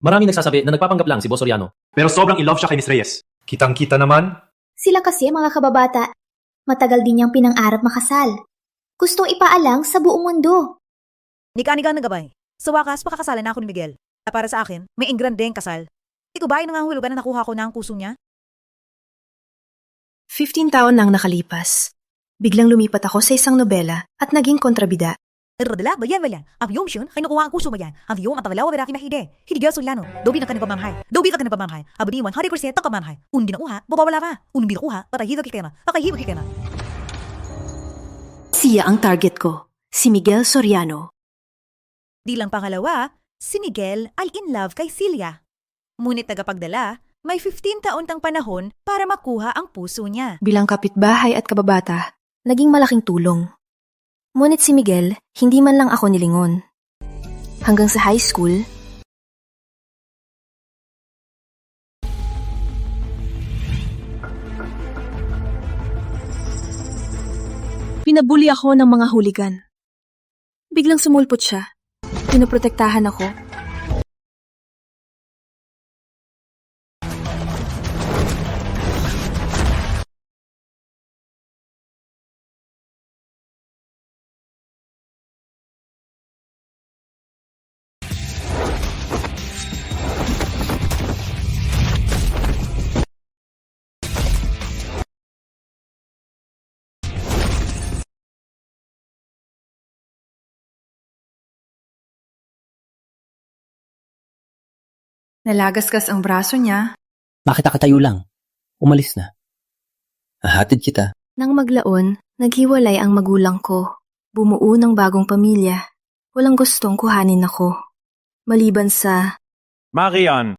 Maraming nagsasabi na nagpapanggap lang si Boss Soriano. Pero sobrang in love siya kay Miss Reyes. Kitang-kita naman. Sila kasi mga kababata, matagal din niyang pinang-arap makasal. Gustong ipaalang sa buong mundo. Nika-nika na gabay. Sa wakas, pakakasalan na ako ni Miguel. At para sa akin, may ingrandeng kasal. Ikaw ba ay nangangahulugan na nakuha ko na ang puso niya? 15 taon nang nakalipas. Biglang lumipat ako sa isang nobela at naging kontrabida. Rodela, bayan. Ang iyong siyon, kay nakuha ang puso mo yan. Ang iyong matawalaw, beraki mahide. Hindi ka sulano. Dobi na ka ng pamamhay. Abadi 100% ang pamamhay. Undi na uha, babawala pa. Undi na uha, patahibag ka na. Pakahibag ka na. Siya ang target ko, si Miguel Soriano. Di lang pangalawa, si Miguel ay in love kay Celia. Ngunit tagapagdala, may 15 taon tang panahon para makuha ang puso niya. Bilang kapitbahay at kababata, naging malaking tulong. Ngunit si Miguel, hindi man lang ako nilingon. Hanggang sa high school, pinabuli ako ng mga hooligan. Biglang sumulpot siya. Pinoprotektahan ako. Nalagaskas ang braso niya. Bakit nakatayo lang? Umalis na. Hahatid kita. Nang maglaon, naghiwalay ang magulang ko. Bumuo ng bagong pamilya. Walang gustong kuhanin ako. Maliban sa Marian.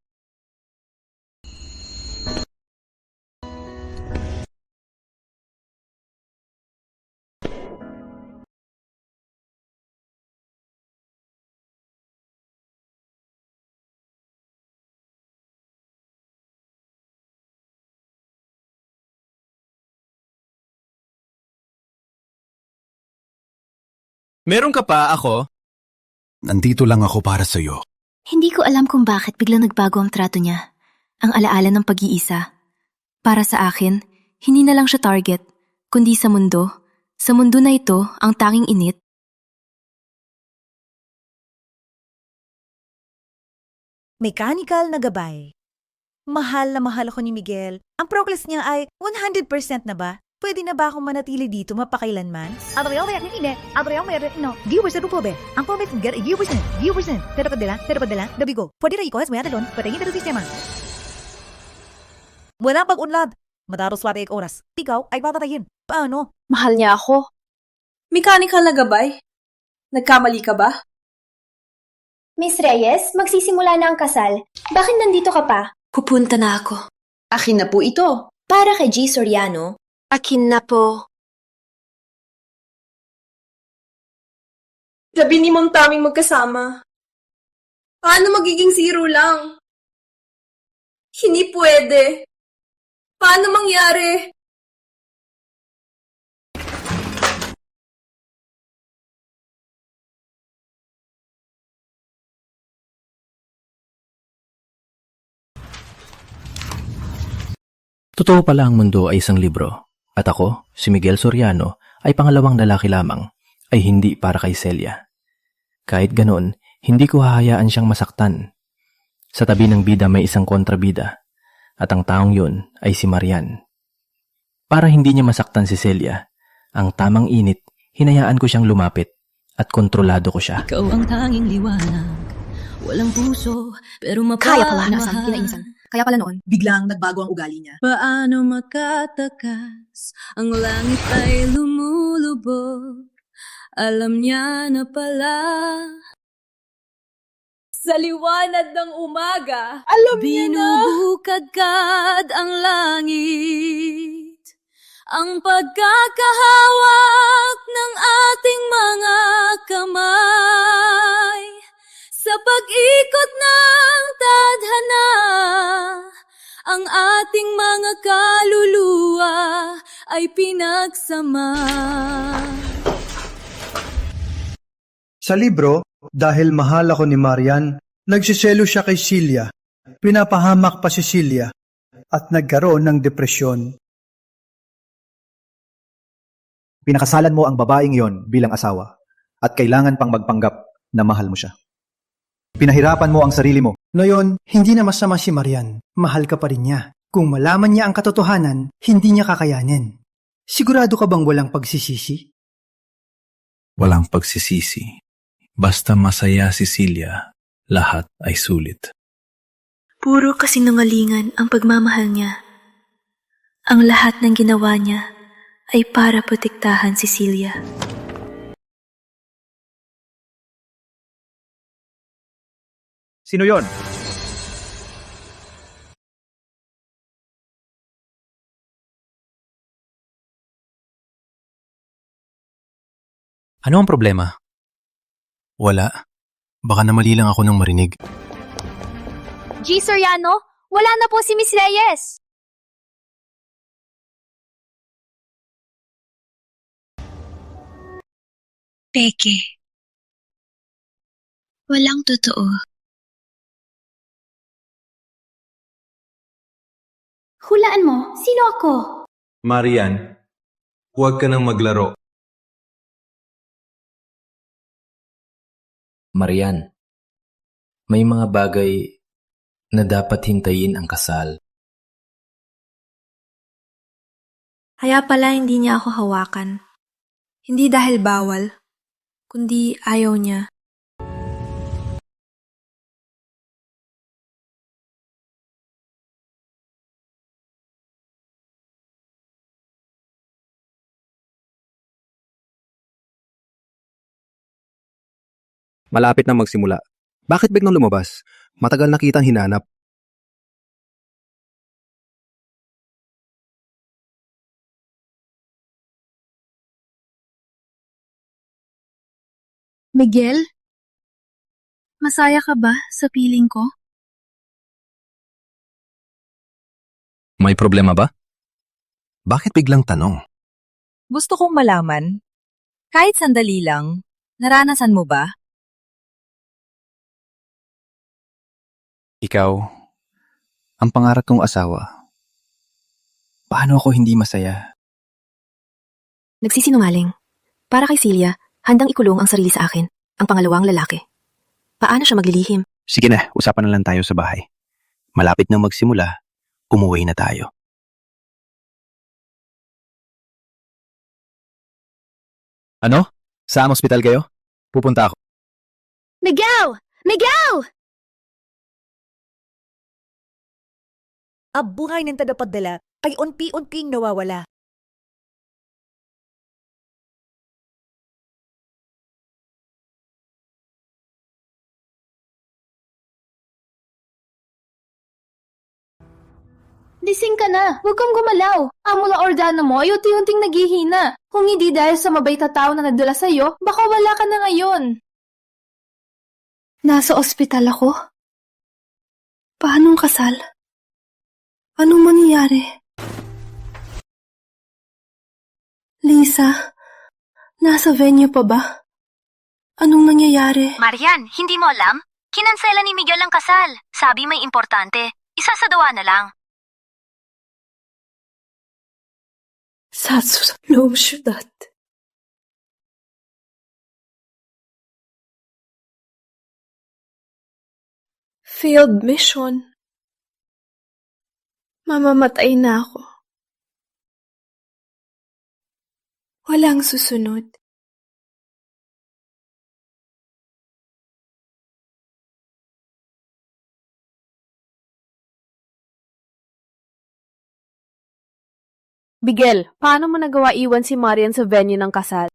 Meron ka pa ako? Nandito lang ako para sa'yo. Hindi ko alam kung bakit biglang nagbago ang trato niya. Ang alaala ng pag-iisa. Para sa akin, hindi na lang siya target, kundi sa mundo. Sa mundo na ito, ang tanging init. Mechanical na gabay. Mahal na mahal ako ni Miguel. Ang progress niya ay 100% na ba? Pwede na ba akong manatili dito mapakailanman? Adriel, hindi. Adriel, no. Viewers na po, be. Ang comment get viewers na. Pero padala, dabigo. Pwede na ikohes mo yan alon, patayin na sistema. Walang pag-unlad. Madaros wate ik oras. Ikaw ay papatayin. Paano? Mahal niya ako. Mechanical na gabay. Nagkamali ka ba? Miss Reyes, magsisimula na ang kasal. Bakit nandito ka pa? Pupunta na ako. Akin na po ito. Para kay G. Soriano. Akin na po. Gabi ni mong taming magkasama. Paano magiging 0 lang? Hindi pwede. Paano mangyari? Totoo pala ang mundo ay isang libro. At ako, si Miguel Soriano, ay pangalawang lalaki lamang, ay hindi para kay Celia. Kahit ganon, hindi ko hahayaan siyang masaktan. Sa tabi ng bida may isang kontrabida, at ang taong yun ay si Marian. Para hindi niya masaktan si Celia, ang tamang init, hinayaan ko siyang lumapit, at kontrolado ko siya. Ikaw ang tanging liwanag, walang puso, pero Kaya pala, kinainisan. Kaya pala noon, Biglang nagbago ang ugali niya. Paano makatakas, ang langit ay lumulubog, alam niya na pala. Sa liwanag ng umaga, alam niya na. Binubukagkad ang langit, ang pagkakahawak ng ating mga kamay. Sa pag-ikot ng tadhana, ang ating mga kaluluwa ay pinagsama. Sa libro, dahil mahal ako ni Marian, Nagsiselo siya kay Celia. Pinapahamak pa si Celia at nagkaroon ng depresyon. Pinakasalan mo ang babaeng yon bilang asawa at kailangan pang magpanggap na mahal mo siya. Pinahirapan mo ang sarili mo. Ngayon, hindi na masama si Marian. Mahal ka pa rin niya. Kung malaman niya ang katotohanan, hindi niya kakayanin. Sigurado ka bang walang pagsisisi? Walang pagsisisi. Basta masaya si Celia, lahat ay sulit. Puro kasinungalingan ang pagmamahal niya. Ang lahat ng ginawa niya ay para protektahan si Celia. Sino yon? Ano ang problema? Wala. Baka namali lang ako nang marinig. G. Soriano, wala na po si Miss Reyes. Peke. Walang totoo. Hulaan mo, sino ako? Marian, huwag ka nang maglaro. Marian, may mga bagay na dapat hintayin ang kasal. Kaya pala hindi niya ako hawakan. Hindi dahil bawal, kundi ayaw niya. Malapit na magsimula. Bakit biglang lumabas? Matagal na kitang hinanap. Miguel? Masaya ka ba sa piling ko? May problema ba? Bakit biglang tanong? Gusto kong malaman, kahit sandali lang, naranasan mo ba? Ikaw, ang pangarap kong asawa. Paano ako hindi masaya? Nagsisinungaling. Para kay Celia, handang ikulong ang sarili sa akin, ang pangalawang lalaki. Paano siya maglilihim? Sige na, usapan na lang tayo sa bahay. Malapit na magsimula, umuwi na tayo. Ano? Saan ospital kayo? Pupunta ako. Miguel! Miguel! Ang buhay ng tadapadala ay unti-unting nawawala. Gising ka na. Huwag kang gumalaw. Ang mga organo mo ay unti-unting naghihina. Kung hindi dahil sa mabait na tao na nagdala sa'yo, baka wala ka na ngayon. Nasa ospital ako? Paanong kasal? Anong mangyayari? Lisa, nasa venue pa ba? Anong nangyayari? Marian, hindi mo alam? Kinansela ni Miguel ang kasal. Sabi may importante. Isasadawa na lang. Sa loob syudad. Field mission. Mamamatay na ako. Walang susunod. Miguel, paano mo nagawa iwan si Marian sa venue ng kasal?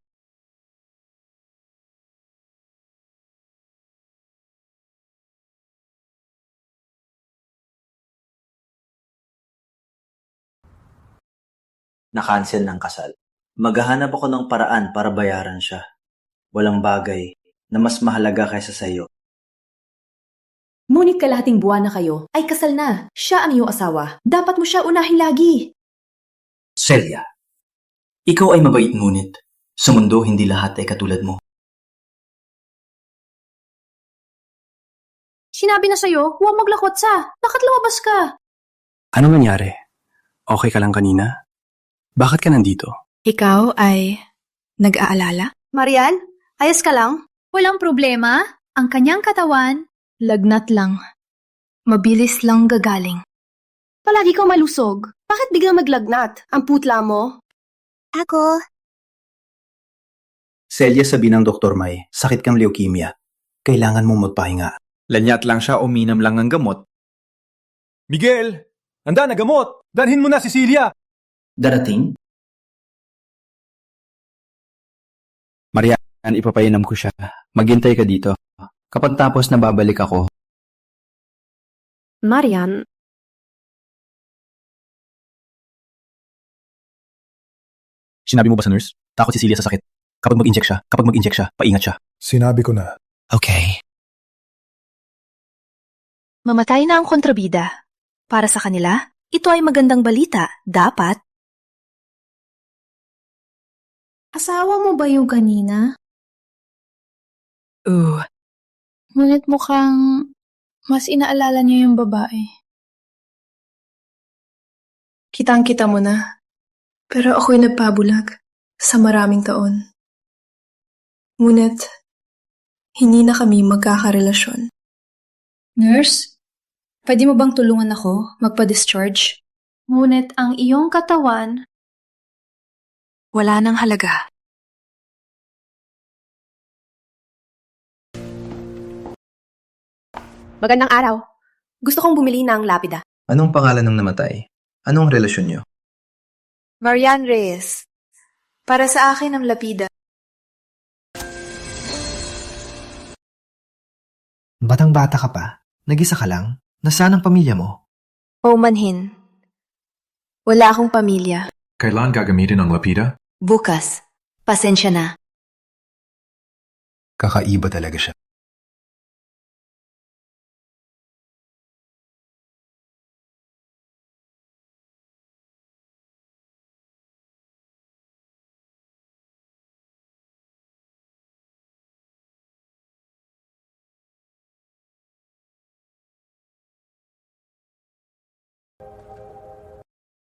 Na-cancel ng kasal. Maghahanap ako ng paraan para bayaran siya. Walang bagay na mas mahalaga kaysa sa'yo. Ngunit kalahating buwan na kayo, ay kasal na. Siya ang iyong asawa. Dapat mo siya unahin lagi. Celia, ikaw ay mabait ngunit sa mundo hindi lahat ay katulad mo. Sinabi na sa'yo, huwag maglakot sa. Bakit lumabas ka? Ano nangyari? Okay ka lang kanina? Bakit ka nandito? Ikaw ay nag-aalala? Marian, ayos ka lang? Walang problema. Ang kanyang katawan. Lagnat lang. Mabilis lang gagaling. Palagi kang malusog. Bakit biglang maglagnat? Ang putla mo? Ako. Celia, sabi ng Dr. May, sakit kang leukemia. Kailangan mong magpahinga. Lanyat lang siya, uminam lang ng gamot. Miguel! Handa na gamot! Dalhin mo na si Celia! Darating? Marian, ipapainom ko siya. Maghintay ka dito. Kapag tapos na babalik ako. Marian, Sinabi mo ba sa nurse? Takot si Celia sa sakit. Kapag mag-inject siya, paingat siya. Sinabi ko na. Okay. Mamatay na ang kontrabida. Para sa kanila, ito ay magandang balita. Dapat. Asawa mo ba yung kanina? Ooh. Ngunit mukhang mas inaalala niya yung babae. Kitang-kita mo na. Pero ako'y nagpabulag sa maraming taon. Ngunit, hindi na kami magkakarelasyon. Nurse, pwede mo bang tulungan ako magpa-discharge? Ngunit ang iyong katawan. Wala nang halaga. magandang araw. Gusto kong bumili ng lapida. Anong pangalan ng namatay? Anong relasyon niyo? Marian Reyes. Para sa akin ang lapida. Batang-bata ka pa? Nag-isa ka lang? Nasaan ang pamilya mo? Paumanhin. Wala akong pamilya. Kailan gagamitin ang lapida? Bukas. Pasensya na. Kakaiba talaga siya.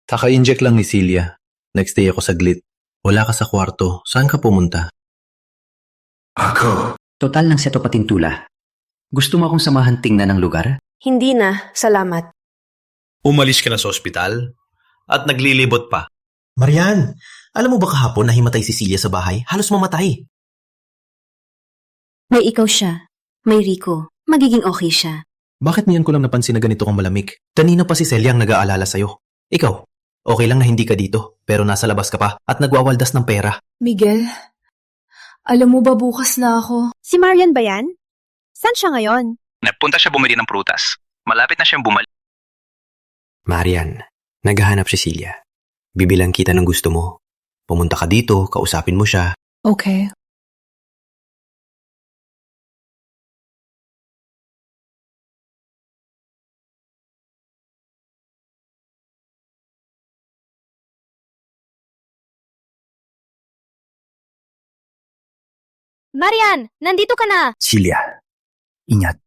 Kaka-inject lang ni Celia. Nagstay ako saglit. Wala ka sa kwarto. Saan ka pumunta? Ako. Total ng seto patintula. Gusto mo akong samahan tingnan ng lugar? Hindi na, salamat. Umalis ka na sa ospital? At naglilibot pa? Marian, alam mo ba kahapon nahimatay si Celia sa bahay? Halos mamatay. May ikaw siya. May Rico. Magiging okay siya. Bakit niyan ko lang napansin na ganito kang malamig? Kanina pa si Celia ang nag-aalala sa'yo. Ikaw, okay lang na hindi ka dito, pero nasa labas ka pa at nagwawaldas ng pera. Miguel, alam mo ba bukas na ako? Si Marian ba yan? Saan siya ngayon? Napunta siya bumili ng prutas. Malapit na siyang bumalik. Marian, naghahanap si Celia. Bibilang kita ng gusto mo. Pumunta ka dito, kausapin mo siya. Okay. Marian, nandito ka na! Celia, ingat.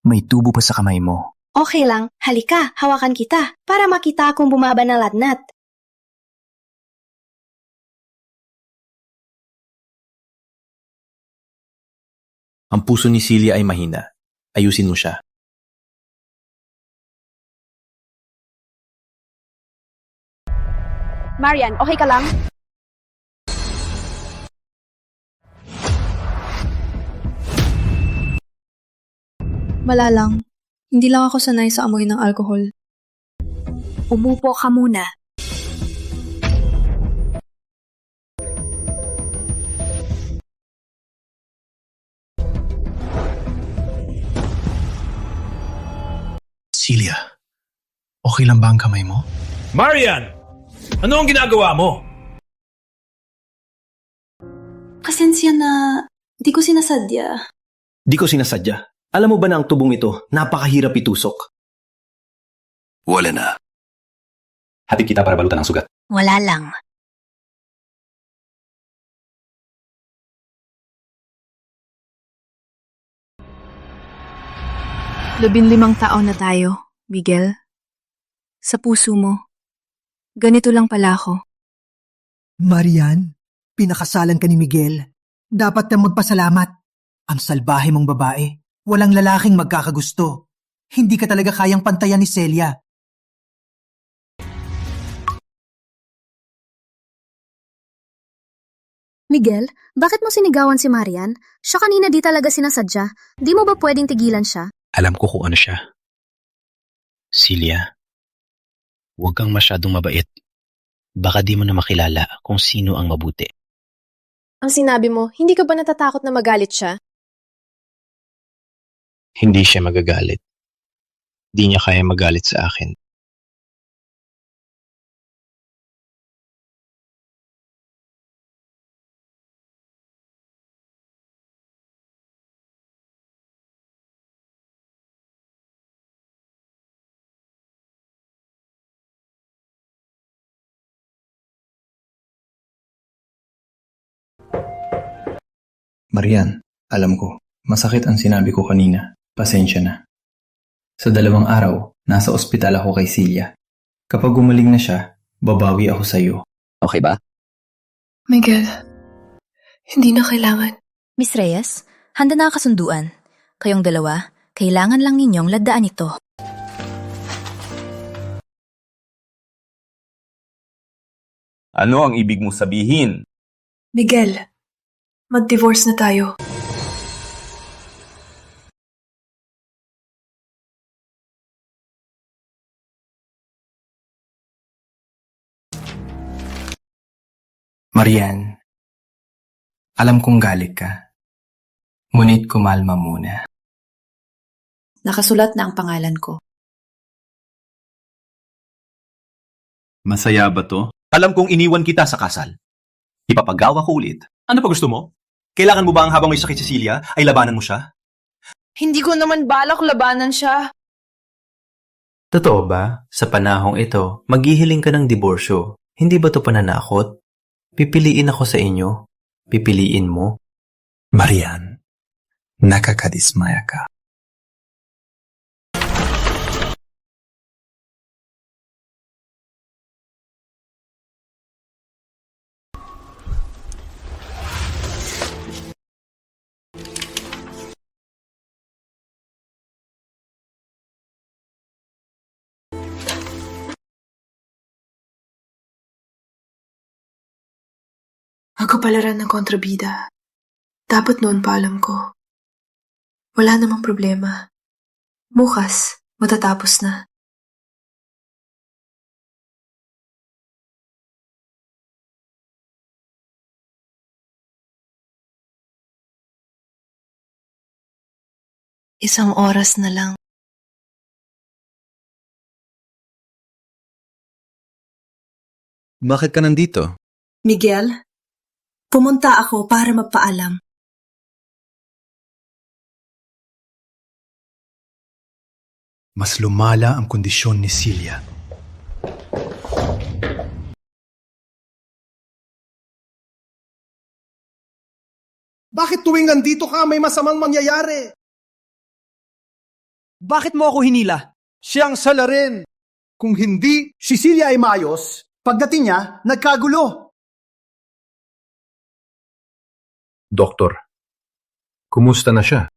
May tubo pa sa kamay mo. Okay lang, halika, hawakan kita para makita kung bumaba ng lagnat. Ang puso ni Celia ay mahina. Ayusin mo siya. Marian, okay ka lang? Malalang. Hindi lang ako sanay sa amoy ng alkohol. Umupo ka muna. Celia, okay lang ba ang kamay mo? Marian! Ano ang ginagawa mo? Pasensya na, di ko sinasadya. Di ko sinasadya. Alam mo ba na ang tubong ito, napakahirap itusok? Wala na. Hatid kita para balutan ang sugat. Wala lang. 15 taon na tayo, Miguel. Sa puso mo, ganito lang pala ako. Marian, pinakasalan ka ni Miguel. Dapat kang magpasalamat. Ang salbahe mong babae. Walang lalaking magkakagusto. Hindi ka talaga kayang pantayan ni Celia. Miguel, bakit mo sinigawan si Marian? Siya kanina di talaga sinasadya. Di mo ba pwedeng tigilan siya? Alam ko kung ano siya. Celia, huwag kang masyadong mabait. Baka di mo na makilala kung sino ang mabuti. Ang sinabi mo, hindi ka ba natatakot na magalit siya? Hindi siya magagalit. Di niya kaya magalit sa akin. Marian, alam ko, masakit ang sinabi ko kanina. Pasensya na. Sa 2 araw, nasa ospital ako kay Celia. Kapag gumaling na siya, babawi ako sa iyo. Okay ba? Miguel, hindi na kailangan. Miss Reyes, handa na kasunduan. Kayong dalawa, kailangan lang ninyong ladaan ito. Ano ang ibig mong sabihin? Miguel, mag-divorce na tayo. Marian, alam kong galit ka. Ngunit kumalma muna. Nakasulat na ang pangalan ko. Masaya ba to? Alam kong iniwan kita sa kasal. Ipapagawa ko ulit. Ano pa gusto mo? Kailangan mo ba ang habang may sakit si Celia ay labanan mo siya? Hindi ko naman balak labanan siya. Totoo ba? Sa panahong ito, maghihiling ka ng diborsyo. Hindi ba to pananakot? Pipiliin ako sa inyo. Pipiliin mo. Marian, nakakadismaya ka. Ako palaran ng kontrabida. Dapat noon pa alam ko. Wala namang problema. Bukas, matatapos na. Isang oras na lang. Bakit ka nandito? Miguel, pumunta ako para magpaalam. Mas lumala ang kondisyon ni Celia. Bakit tuwing nandito ka may masamang mangyayari? Bakit mo ako hinila? Siyang salarin. Kung hindi si Celia ay maayos, pagdating niya, nagkagulo. Doktor, kumusta na siya?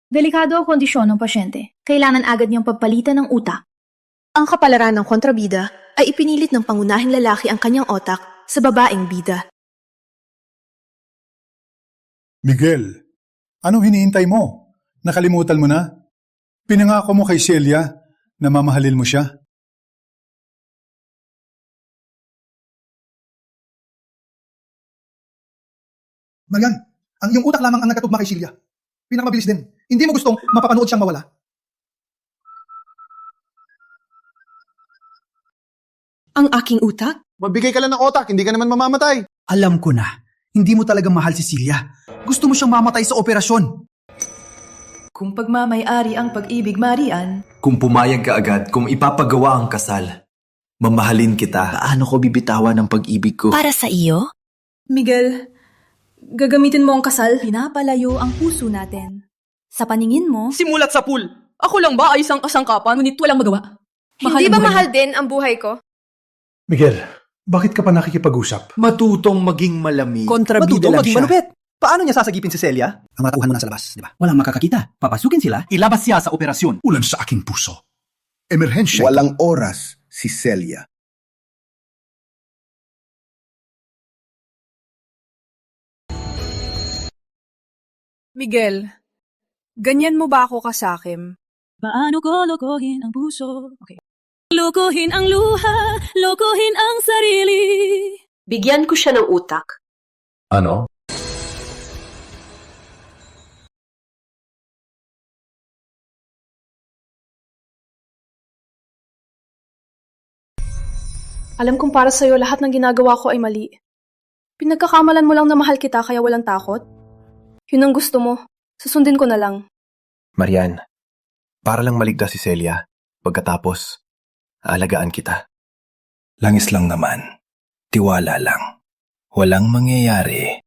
Delikado ang kondisyon ng pasyente. Kailangan agad niyang pagpalitan ng utak. Ang kapalaran ng kontrabida ay ipinilit ng pangunahing lalaki ang kanyang otak sa babaeng bida. Miguel, anong hinihintay mo? Nakalimutan mo na? Pinangako mo kay Celia na mamahalin mo siya. Marian, ang iyong utak lamang ang nagkatugma kay Celia. Pinakamabilis din. Hindi mo gustong mapapanood siyang mawala. Ang aking utak? Magbigay ka lang ng otak, hindi ka naman mamamatay. Alam ko na, hindi mo talagang mahal si Celia. Gusto mo siyang mamatay sa operasyon. Kung pagmamay-ari ang pag-ibig, Marian. Kung pumayag ka agad, kung ipapagawa ang kasal, mamahalin kita. Paano ko bibitawan ang pag-ibig ko? Para sa iyo? Miguel, gagamitin mo ang kasal? Pinapalayo ang puso natin. Sa paningin mo, Simulat sa pool! Ako lang ba ay isang kasangkapan ngunit walang magawa? Hindi ba mahal din ang buhay ko? Miguel, bakit ka pa nakikipag-usap? Matutong maging malamig. Kontrabida lang siya. Manupit. Paano niya sasagipin si Celia? Ang mga tauhan mo nasa labas, di ba? Walang makakakita. Papasukin sila. Ilabas siya sa operasyon. Ulan sa aking puso. Emerhensya. Walang oras si Celia. Miguel, ganyan mo ba ako kasakim? Paano ko lokohin ang puso? Okay. Lokohin ang luha, lokohin ang sarili. Bigyan ko siya ng utak. Ano? Alam kong para sa'yo lahat ng ginagawa ko ay mali. Pinagkakamalan mo lang na mahal kita kaya walang takot. Yun ang gusto mo. Susundin ko na lang. Marian, para lang maligtas si Celia. Pagkatapos, aalagaan kita. Langis lang naman. Tiwala lang. Walang mangyayari.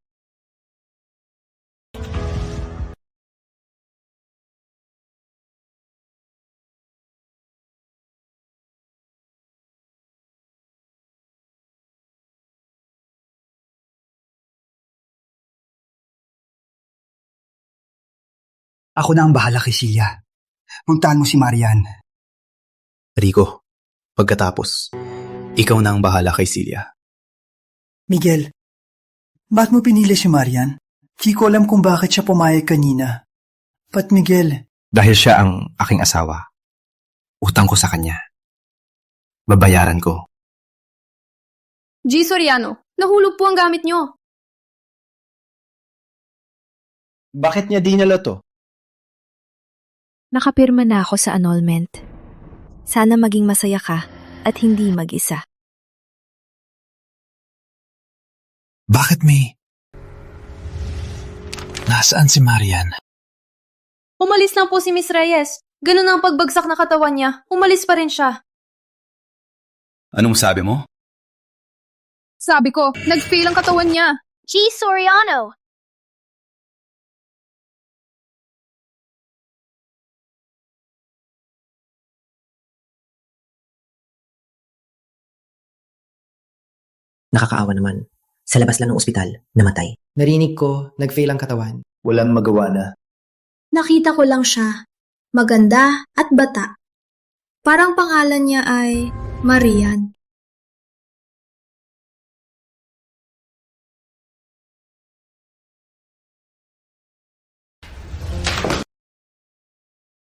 Ako na ang bahala kay Celia. Puntahan mo si Marian. Rico, pagkatapos, ikaw na ang bahala kay Celia. Miguel, bakit mo pinili si Marian? Di ko alam kung bakit siya pumayag kanina. But Miguel, Dahil siya ang aking asawa. Utang ko sa kanya. Babayaran ko. G. Soriano, nahulog po ang gamit nyo. Bakit niya dinala to? Nakapirma na ako sa annulment. Sana maging masaya ka at hindi mag-isa. Bakit may... Nasaan si Marian? Umalis lang po si Miss Reyes. Ganun ang pagbagsak na katawan niya. Umalis pa rin siya. Anong sabi mo? Sabi ko, nag-fail ang katawan niya. G. Soriano! Nakakaawa naman. Sa labas lang ng ospital, namatay. Narinig ko, nag-fail ang katawan. Walang magawa na. Nakita ko lang siya. Maganda at bata. Parang pangalan niya ay Marian.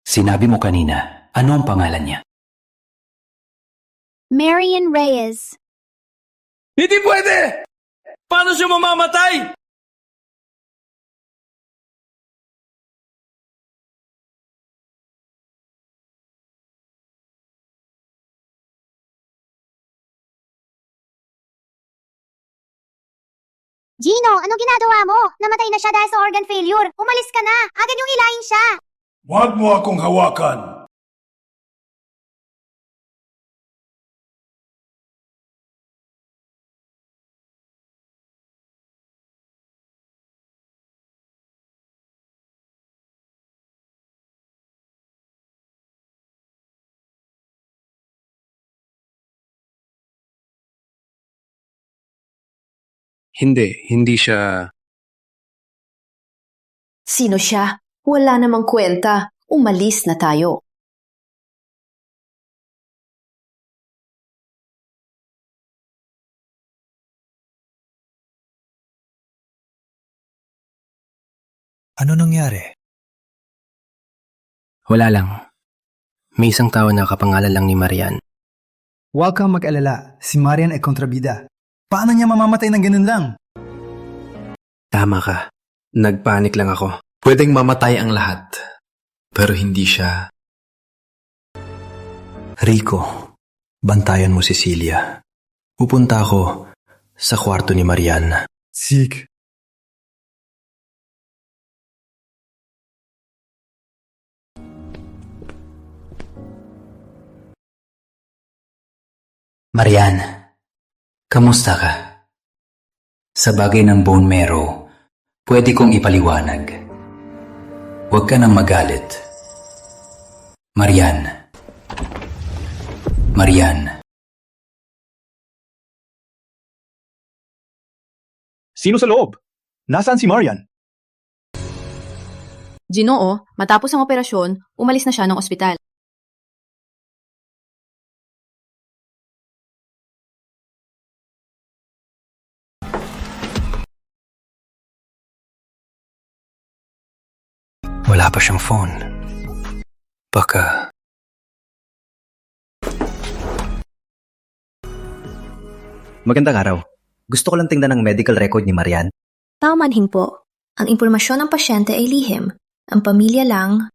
Sinabi mo kanina, ano ang pangalan niya? Marian Reyes. Hindi pwede! Paano siya mamamatay? Gino, anong ginagawa mo? Namatay na siya dahil sa organ failure. Umalis ka na. Agad yung hilahin siya. Huwag mo akong hawakan. Hindi siya... Sino siya? Wala namang kwenta. Umalis na tayo. Ano nangyari? Wala lang. May isang tao na kapangalan lang ni Marian. huwag kang mag-alala. Si Marian ay kontrabida. Paano niya mamamatay ng ganun lang? Tama ka. Nagpanik lang ako. Pwedeng mamatay ang lahat. Pero hindi siya. Rico, bantayan mo si Celia. Pupunta ako sa kwarto ni Marian. Sig. Marian, kamusta ka? Sa bagay ng bone marrow, pwede kong ipaliwanag. Huwag ka nang magalit. Marian. Marian. Sino sa loob? Nasaan si Marian? Ginoo, matapos ang operasyon, umalis na siya ng ospital. Wala pa siyang phone. Baka... Magandang araw. Gusto ko lang tingnan ang medical record ni Marian. Taumanhin po. Ang impormasyon ng pasyente ay lihim. Ang pamilya lang.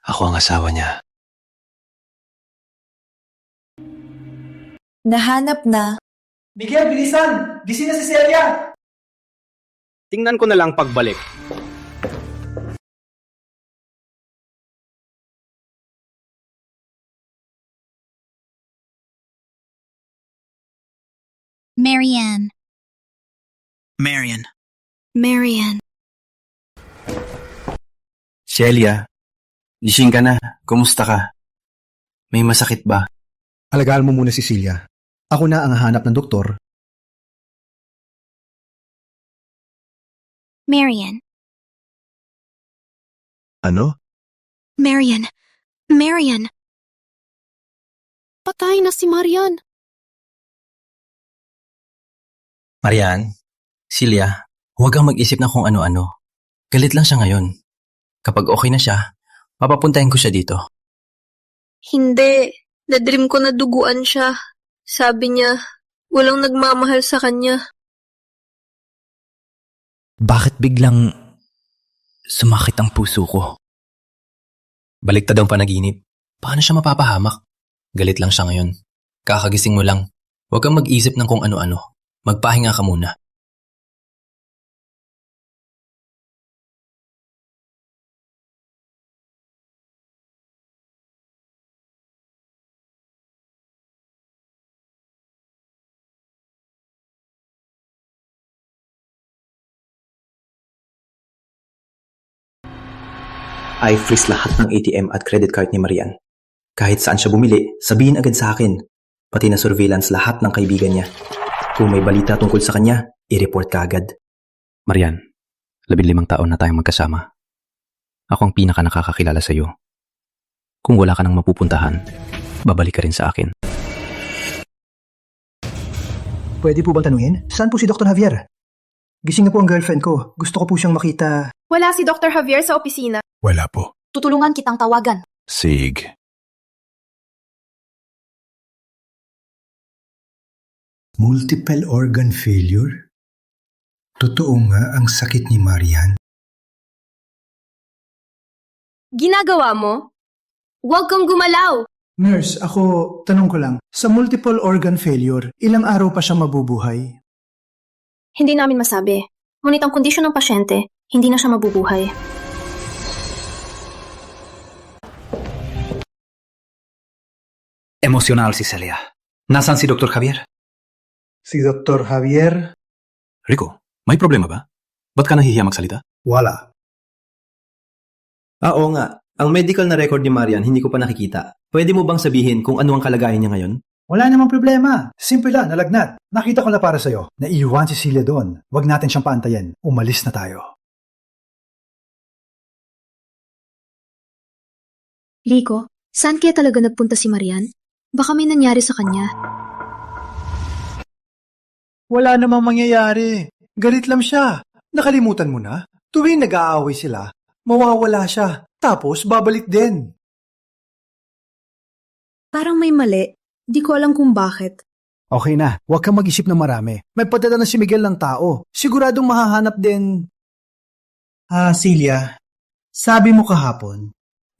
Ako ang asawa niya. Nahanap na. Miguel, bilisan! Gising na si Celia! Tingnan ko na lang pagbalik. Marian. Marian. Marian. Celia, gising ka na. Kumusta ka? May masakit ba? Alagaan mo muna si Celia. Ako na ang hahanap ng doktor. Marian. Ano? Marian. Marian. Patay na si Marian. Marian, Celia, huwag kang mag-isip na kung ano-ano. Galit lang siya ngayon. Kapag okay na siya, papapuntahin ko siya dito. Hindi. Na-dream ko na duguan siya. Sabi niya, walang nagmamahal sa kanya. Bakit biglang sumakit ang puso ko? Baliktad ang panaginip. Paano siya mapapahamak? Galit lang siya ngayon. Kakagising mo lang. Huwag kang mag-isip ng kung ano-ano. Magpahinga ka muna. I-freeze lahat ng ATM at credit card ni Marian. Kahit saan siya bumili, sabihin agad sa akin. Pati na surveillance lahat ng kaibigan niya. Kung may balita tungkol sa kanya, i-report ka agad. Marian, 15 taon na tayong magkasama. Ako ang pinaka nakakakilala sa iyo. Kung wala ka nang mapupuntahan, babalik ka rin sa akin. Pwede po bang tanungin? Saan po si Dr. Javier? Gising na po ang girlfriend ko. Gusto ko po siyang makita. Wala si Dr. Javier sa opisina. Wala po. Tutulungan kitang tawagan. Sig. Multiple organ failure? Totoo nga ang sakit ni Marian? Ginagawa mo? Huwag kang gumalaw! Nurse, ako, tanong ko lang. Sa multiple organ failure, ilang araw pa siya mabubuhay? Hindi namin masabi. Ngunit ang kondisyon ng pasyente, hindi na siya mabubuhay. Emosyonal si Celia. Nasaan si Dr. Javier? Si Dr. Javier? Rico, may problema ba? Ba't ka nahihiya magsalita? Wala. Oo nga. Ang medical na record ni Marian hindi ko pa nakikita. Pwede mo bang sabihin kung ano ang kalagayan niya ngayon? Wala namang problema. Simple lang, nalagnat. Nakita ko na para sa'yo. Naiiwan si Celia doon. Huwag natin siyang paantayin. Umalis na tayo. Rico, saan kaya talaga nagpunta si Marian? Baka may nangyari sa kanya. Wala namang mangyayari. Galit lang siya. Nakalimutan mo na? Tuwing nag-aaway sila, mawawala siya. Tapos babalik din. Parang may mali. Di ko alam kung bakit. Okay na, huwag kang mag-isip ng marami. May padala na si Miguel ng tao. Siguradong mahahanap din. Celia, sabi mo kahapon,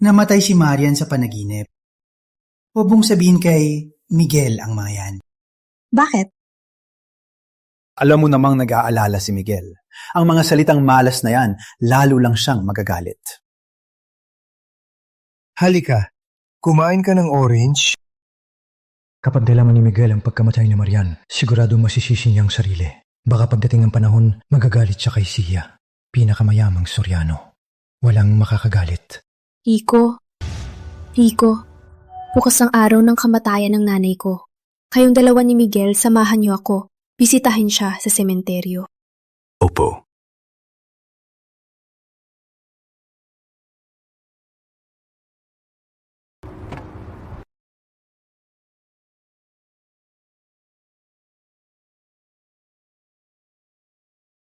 namatay si Marian sa panaginip. Huwag mong sabihin kay Miguel ang mga yan. Bakit? Alam mo namang nag-aalala si Miguel. Ang mga salitang malas na yan, lalo lang siyang magagalit. Halika, kumain ka ng orange. Kapag nalaman ni Miguel ang pagkamatay ni Marian, sigurado masisisi niya ang sarili. Baka pagdating ng panahon, magagalit siya kay Sia, pinakamayamang Soriano. Walang makakagalit. Rico, Rico, bukas ang araw ng kamatayan ng nanay ko. Kayong dalawa ni Miguel, samahan niyo ako. Bisitahin siya sa sementeryo. Opo.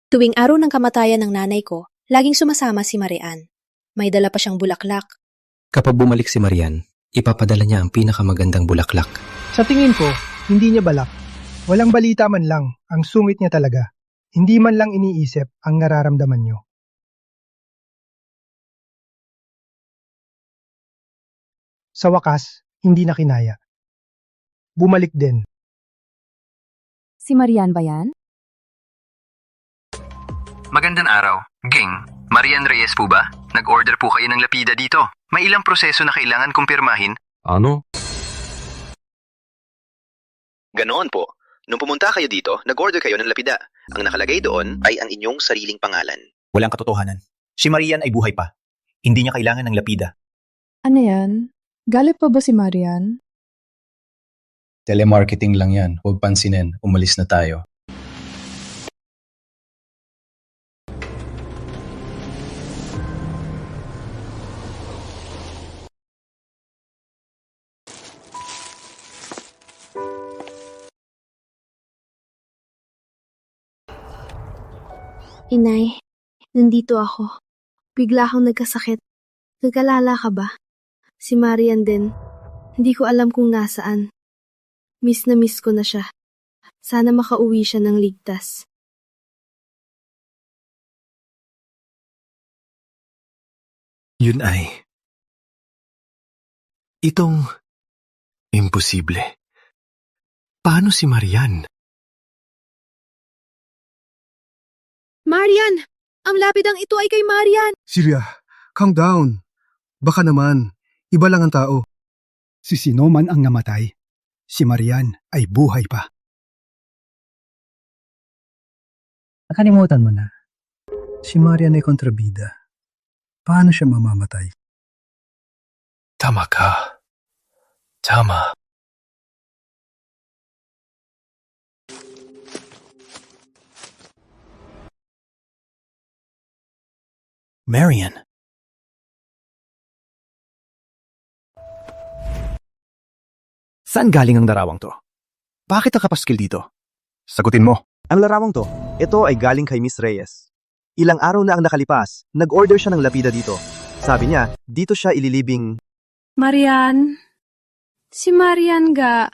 Tuwing araw ng kamatayan ng nanay ko, laging sumasama si Marian. May dala pa siyang bulaklak. Kapag bumalik si Marian, ipapadala niya ang pinakamagandang bulaklak. Sa tingin ko, hindi niya balak. Walang balita man lang, ang sungit niya talaga. Hindi man lang iniisip ang nararamdaman niyo. Sa wakas, hindi na kinaya. Bumalik din. Si Marian ba yan? Magandang araw. Ging, Marian Reyes po ba? Nag-order po kayo ng lapida dito. May ilang proseso na kailangan kumpirmahin. Ano? Ganoon po. Nung pumunta kayo dito, nag-order kayo ng lapida. Ang nakalagay doon ay ang inyong sariling pangalan. Walang katotohanan. Si Marian ay buhay pa. Hindi niya kailangan ng lapida. Ano yan? Galit pa ba si Marian? Telemarketing lang yan. Huwag pansinin. Umalis na tayo. Inay, nandito ako. Bigla akong nagkasakit. Nag-alala ka ba? Si Marian din. Hindi ko alam kung nasaan. Miss na miss ko na siya. Sana makauwi siya ng ligtas. Yun ay... Itong... imposible. Paano si Marian? Marian! Ang lapidang ito ay kay Marian! Celia, calm down. Baka naman, iba lang ang tao. Si sino man ang namatay, si Marian ay buhay pa. Nakalimutan mo na. Si Marian ay kontrabida. Paano siya mamamatay? Tama ka. Tama. Marian. Saan galing ang larawang to? Bakit nakapaskil dito? Sagutin mo. Ang larawang to, ito ay galing kay Miss Reyes. Ilang araw na ang nakalipas, nag-order siya ng lapida dito. Sabi niya, dito siya ililibing... Marian? Si Marian ga.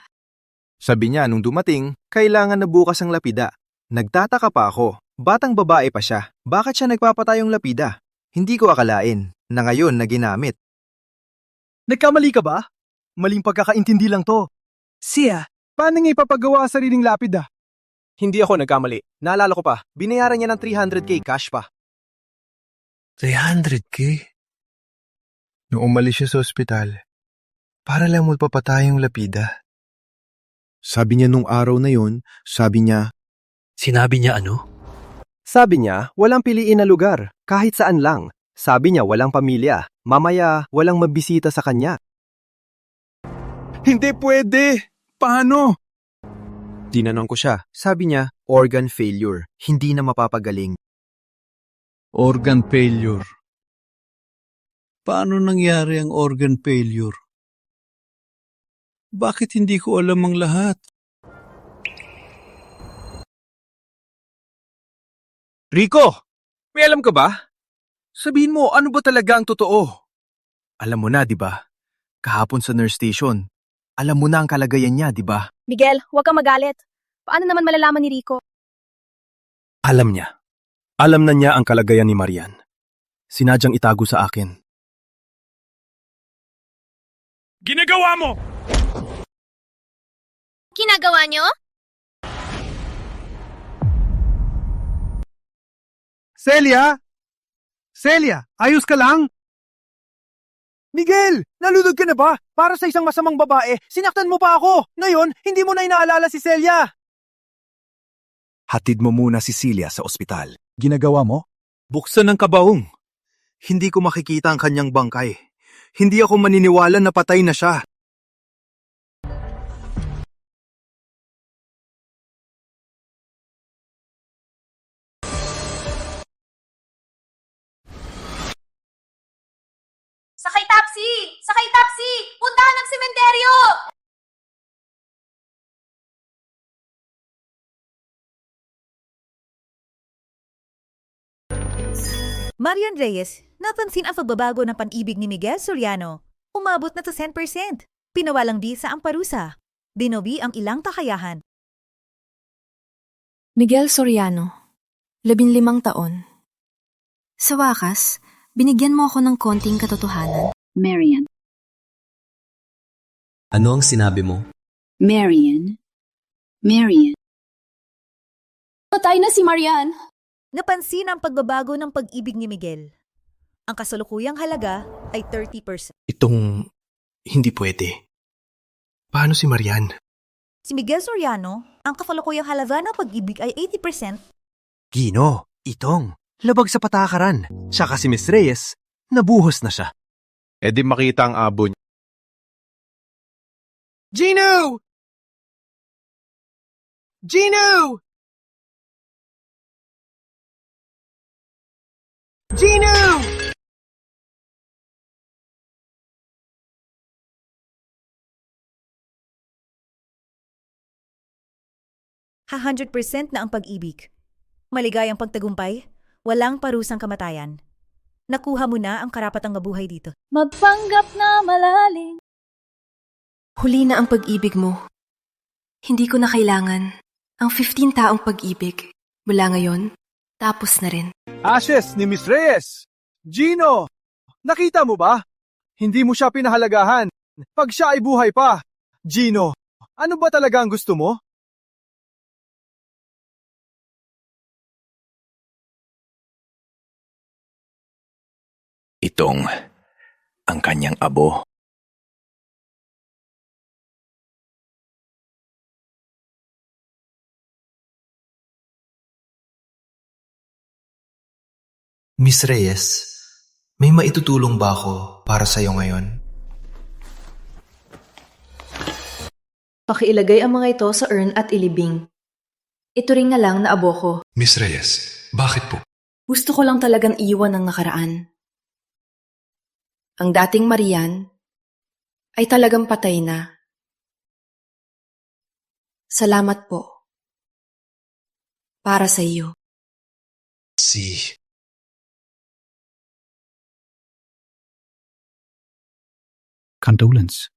Sabi niya nung dumating, kailangan na bukas ang lapida. Nagtataka pa ako, batang babae pa siya. Bakit siya nagpapatayong lapida? Hindi ko akalain na ngayon na ginamit. Nagkamali ka ba? Maling pagkakaintindi lang to. Siya, paano niya ipapagawa sa sariling lapida? Hindi ako nagkamali. Naalala ko pa, binayaran niya ng 300k cash pa. 300k? Nung umalis siya sa ospital, para lang magpapatay yung lapida. Sabi niya nung araw na yon, sabi niya... Sinabi niya ano? Sabi niya, walang piliin na lugar, kahit saan lang. Sabi niya, walang pamilya. Mamaya, walang mabisita sa kanya. Hindi pwede! Paano? Tinanong ko siya. Sabi niya, organ failure. Hindi na mapapagaling. Organ failure. Paano nangyari ang organ failure? Bakit hindi ko alam ang lahat? Rico! May alam ka ba? Sabihin mo, ano ba talaga ang totoo? Alam mo na, di ba? Kahapon sa nurse station, alam mo na ang kalagayan niya, di ba? Miguel, huwag kang magalit. Paano naman malalaman ni Rico? Alam niya. Alam na niya ang kalagayan ni Marian. Sinadyang itago sa akin. Ginagawa mo! Ginagawa niyo? Celia! Celia, ayos ka lang? Miguel, nalunod ka na ba? Para sa isang masamang babae, sinaktan mo pa ako. Ngayon, hindi mo na inaalala si Celia. Hatid mo muna si Celia sa ospital. Ginagawa mo? Buksan ang kabaong. Hindi ko makikita ang kanyang bangkay. Hindi ako maniniwala na patay na siya. Sakay taxi! Sakay taxi! Puntahan ng sementeryo! Marian Reyes, napansin ang pagbabago ng pan-ibig ni Miguel Soriano. Umabot na to 10%. Pinawalang bisa ang parusa. Dinobi ang ilang kakayahan. Miguel Soriano, 15 taon. Sa wakas, binigyan mo ako ng konting katotohanan. Marian. Ano ang sinabi mo? Marian. Marian. Patay na si Marian. Napansin ang pagbabago ng pag-ibig ni Miguel. Ang kasalukuyang halaga ay 30%. Itong hindi pwede. Paano si Marian? Si Miguel Soriano, ang kasalukuyang halaga ng pag-ibig ay 80%. Gino, Itong, labag sa patakaran. Siya kasi Miss Reyes, nabuhos na siya. E di makita ang abo niya. Gino! Gino! Gino! 100% na ang pag-ibig. Maligayang pagtagumpay, walang parusang kamatayan. Nakuha mo na ang karapatang mabuhay dito. Magpanggap na malalim. Huli na ang pag-ibig mo. Hindi ko na kailangan ang 15 taong pag-ibig. Mula ngayon, tapos na rin. Ashes ni Miss Reyes! Gino! Nakita mo ba? Hindi mo siya pinahalagahan. Pag siya ay buhay pa. Gino, ano ba talaga ang gusto mo? Itong ang kanyang abo. Miss Reyes, may maitutulong ba ako para sa'yo ngayon? Pakiilagay ang mga ito sa urn at ilibing. Ito rin nga lang na abo ko. Miss Reyes, bakit po? Gusto ko lang talagang iwan ang nakaraan. Ang dating Marian ay talagang patay na. Salamat po. Para sa iyo. Condolence.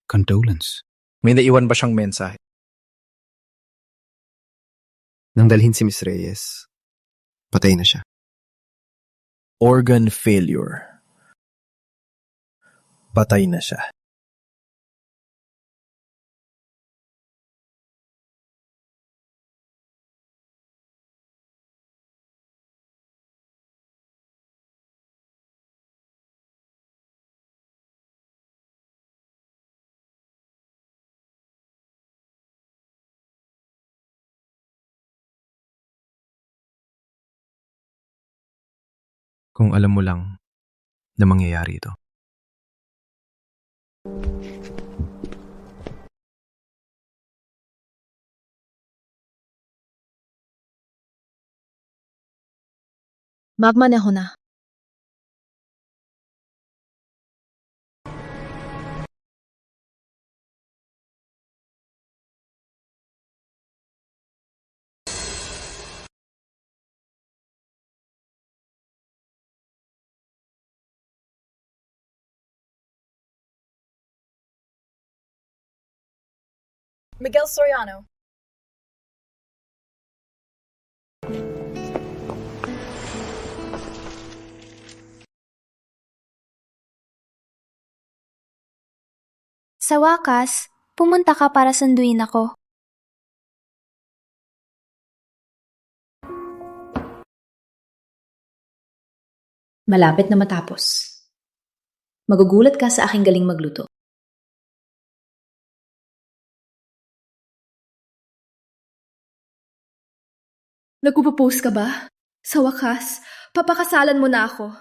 Condolence. May naiwan ba siyang mensahe? Nang dalhin si Miss Reyes, patay na siya. Organ failure. Patay na siya. Kung alam mo lang na mangyayari ito. Magmaneho na. Miguel Soriano. Sa wakas, pumunta ka para sunduin ako. Malapit na matapos. Magugulat ka sa aking galing magluto. Nagpo-propose ka ba? Sa wakas, papakasalan mo na ako.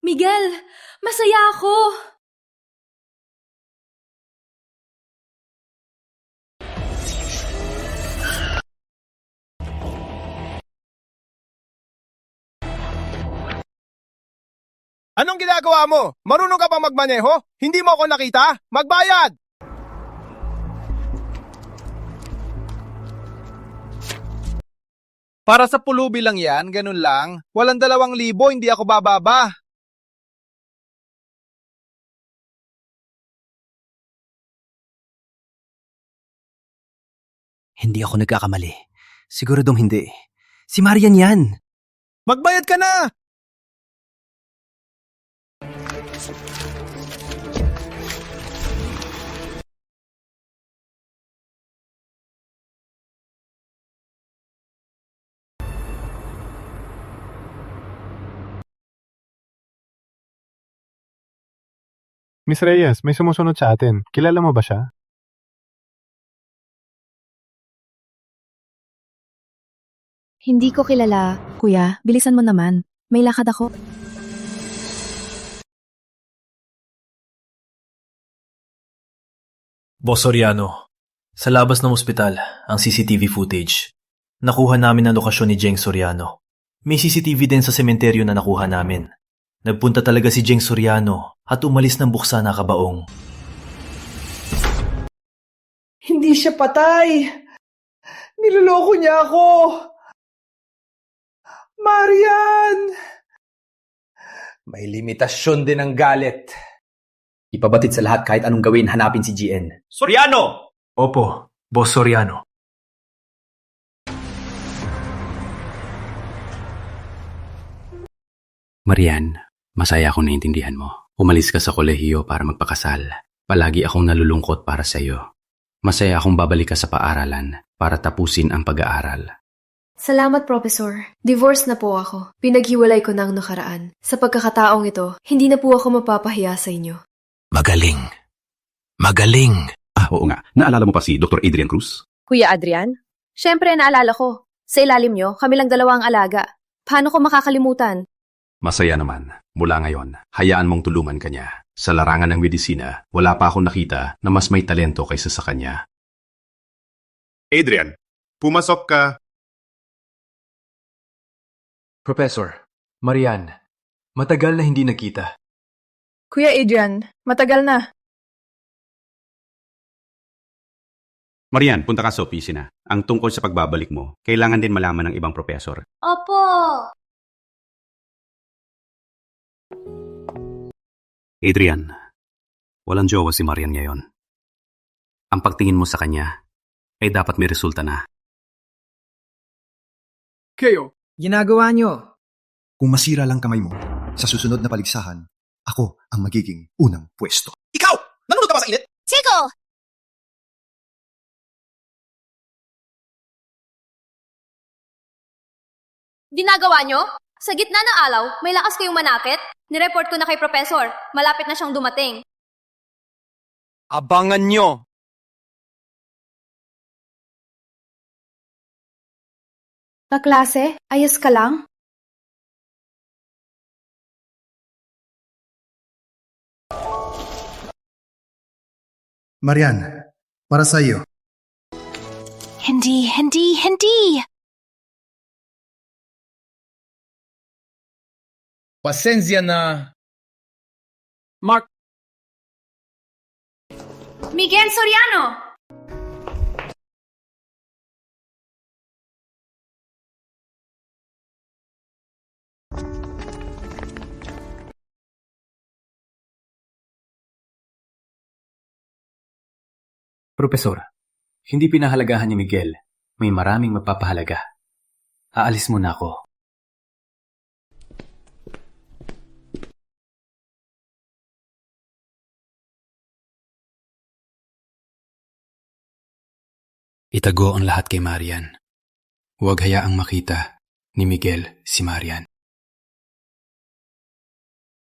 Miguel, masaya ako! Anong ginagawa mo? Marunong ka bang magmaneho? Hindi mo ako nakita? Magbayad! Para sa pulubi lang yan, ganun lang. Walang 2,000, hindi ako bababa. Hindi ako nagkakamali. Siguradong hindi. Si Marian yan. Magbayad ka na! Miss Reyes, may sumusunod sa atin. Kilala mo ba siya? Hindi ko kilala. Kuya, bilisan mo naman. May lakad ako. Boss Soriano, sa labas ng ospital, ang CCTV footage. Nakuha namin ang lokasyon ni Jeng Soriano. May CCTV din sa sementeryo na nakuha namin. Nagpunta talaga si Jeng Soriano at umalis ng buksa na kabaong. Hindi siya patay. Niloloko niya ako. Marian! May limitasyon din ang galit. Ipabatid sa lahat kahit anong gawin, hanapin si GN. Soriano! Opo, Boss Soriano. Marian, masaya akong naintindihan mo. Umalis ka sa kolehiyo para magpakasal. Palagi akong nalulungkot para sa iyo. Masaya akong babalik ka sa paaralan para tapusin ang pag-aaral. Salamat, Professor. Divorce na po ako. Pinaghiwalay ko na ang nakaraan. Sa pagkakataong ito, hindi na po ako mapapahiya sa inyo. Magaling. Magaling. Oo nga. Naalala mo pa si Dr. Adrian Cruz? Kuya Adrian? Siyempre, naalala ko. Sa ilalim nyo, kami lang dalawa ang alaga. Paano ko makakalimutan? Masaya naman. Mula ngayon, hayaan mong tulungan ka niya. Sa larangan ng medisina, wala pa akong nakita na mas may talento kaysa sa kanya. Adrian, pumasok ka. Professor, Marian, matagal na hindi nagkita. Kuya Adrian, matagal na. Marian, punta ka sa opisina. Ang tungkol sa pagbabalik mo, kailangan din malaman ng ibang profesor. Opo! Adrian, walang jowa si Marian ngayon. Ang pagtingin mo sa kanya ay dapat may resulta na. Kayo, Ginagawa nyo. Kung masira lang kamay mo, sa susunod na paligsahan, ako ang magiging unang pwesto. ikaw! Nanonood ka ba sa init? Chico! Ginagawa nyo? Sa gitna ng alaw, may lakas kayong manakit? Nireport ko na kay Professor. Malapit na siyang dumating. Abangan nyo! Kaklase, ayos ka lang? Marian, para sa iyo. Hindi! Pasensya na. Mark, Miguel Soriano! Profesor, hindi pinahalagahan ni Miguel. May maraming mapapahalaga. Aalis muna ako. Itago ang lahat kay Marian. Huwag hayaang makita ni Miguel si Marian.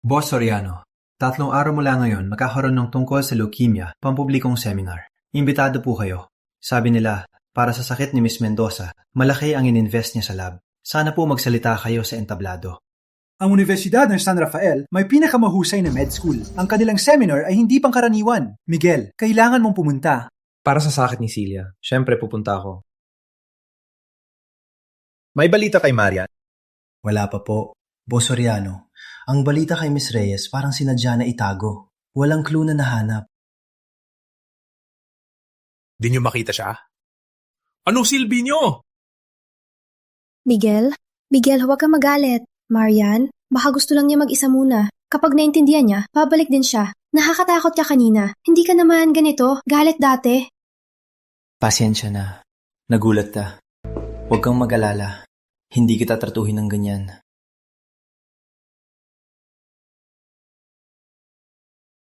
Boss Soriano, 3 araw mula ngayon magkakaroon ng tungkol sa leukemia, pampublikong seminar. Imbitado po kayo. Sabi nila, para sa sakit ni Miss Mendoza, malaki ang ininvest niya sa lab. Sana po magsalita kayo sa entablado. Ang Universidad ng San Rafael may pinakamahusay na med school. Ang kanilang seminar ay hindi pangkaraniwan. Miguel, kailangan mong pumunta. Para sa sakit ni Celia, syempre pupunta ako. May balita kay Marian? Wala pa po. Boss Soriano, ang balita kay Miss Reyes parang sinadya na itago. Walang clue na nahanap. Di niyo makita siya? Anong silbi niyo? Miguel, huwag kang magalit. Marian, baka gusto lang niya mag-isa muna. Kapag naintindihan niya, babalik din siya. Nakakatakot ka kanina. Hindi ka naman ganito, galit dati. Pasensya na. Nagulat ka. Huwag kang mag-alala. Hindi kita tratuhin ng ganyan.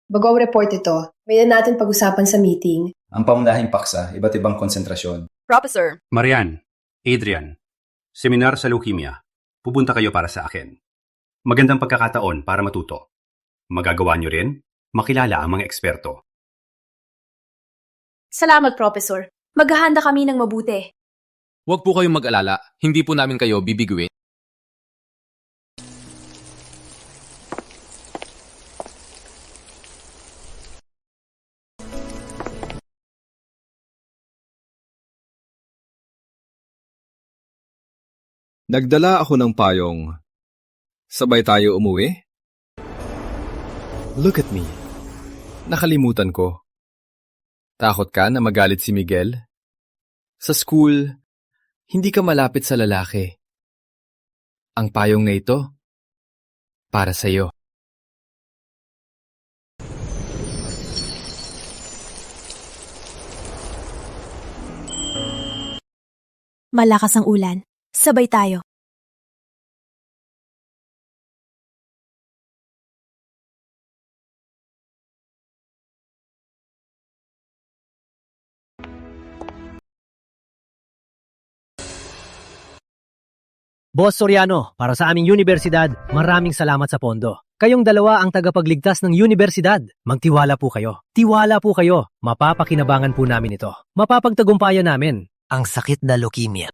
Bago ang report ito, may na natin pag-usapan sa meeting. Ang pamunahing paksa, iba't ibang konsentrasyon. Professor. Marian, Adrian, seminar sa leukemia. Pupunta kayo para sa akin. Magandang pagkakataon para matuto. Magagawa niyo rin, makilala ang mga eksperto. Salamat, Professor. Maghahanda kami ng mabuti. Huwag po kayong mag-alala, hindi po namin kayo bibiguin. Nagdala ako ng payong. Sabay tayo umuwi? Look at me. Nakalimutan ko. Takot ka na magalit si Miguel? Sa school, hindi ka malapit sa lalaki. Ang payong na ito, para sa'yo. Malakas ang ulan. Sabay tayo. Boss Soriano, para sa aming universidad, maraming salamat sa pondo. Kayong dalawa ang tagapagligtas ng universidad. Magtiwala po kayo. Tiwala po kayo. Mapapakinabangan po namin ito. Mapapagtagumpayan namin. Ang sakit na leukemia.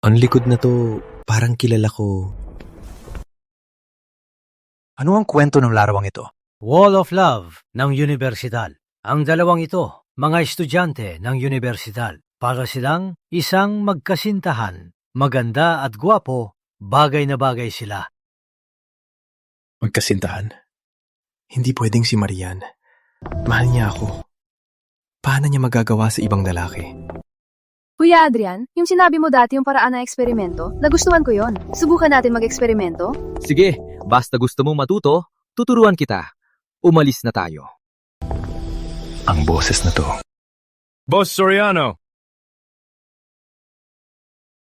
Ang likod na to, parang kilala ko. Ano ang kwento ng larawang ito? Wall of Love ng universidad. Ang dalawang ito, mga estudyante ng universidad. Para silang isang magkasintahan. Maganda at gwapo, bagay na bagay sila. Magkasintahan? Hindi pwedeng si Marian. Mahal niya ako. Paano niya magagawa sa ibang lalaki? Kuya Adrian, yung sinabi mo dati yung paraan ng eksperimento, nagustuhan ko yon. Subukan natin mag-eksperimento. Sige, basta gusto mong matuto, tuturuan kita. Umalis na tayo. Ang boses na to. Boss Soriano!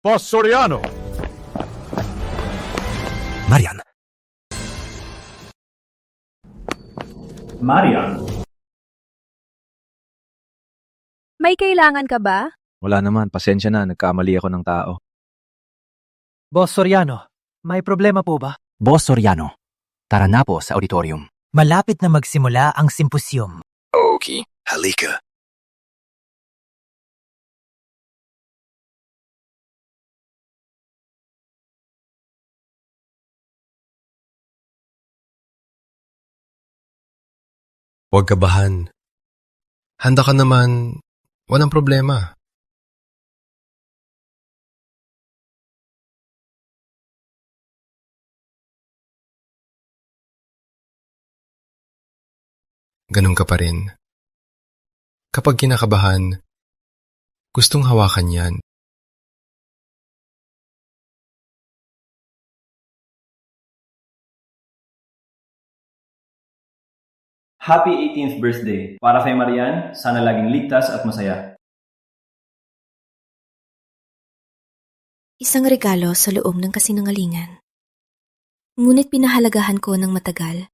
Boss Soriano! Marian. Marian? May kailangan ka ba? Wala naman, pasensya na, nagkamali ako ng tao. Boss Soriano, may problema po ba? Boss Soriano, tara na po sa auditorium. Malapit na magsimula ang simposyum. Okay, halika. Huwag kabahan. Handa ka naman, walang problema. Ganun ka pa rin. Kapag kinakabahan, gustong hawakan yan. Happy 18th birthday. Para kay Marian, sana laging ligtas at masaya. Isang regalo sa loob ng kasinungalingan. Ngunit pinahalagahan ko ng matagal.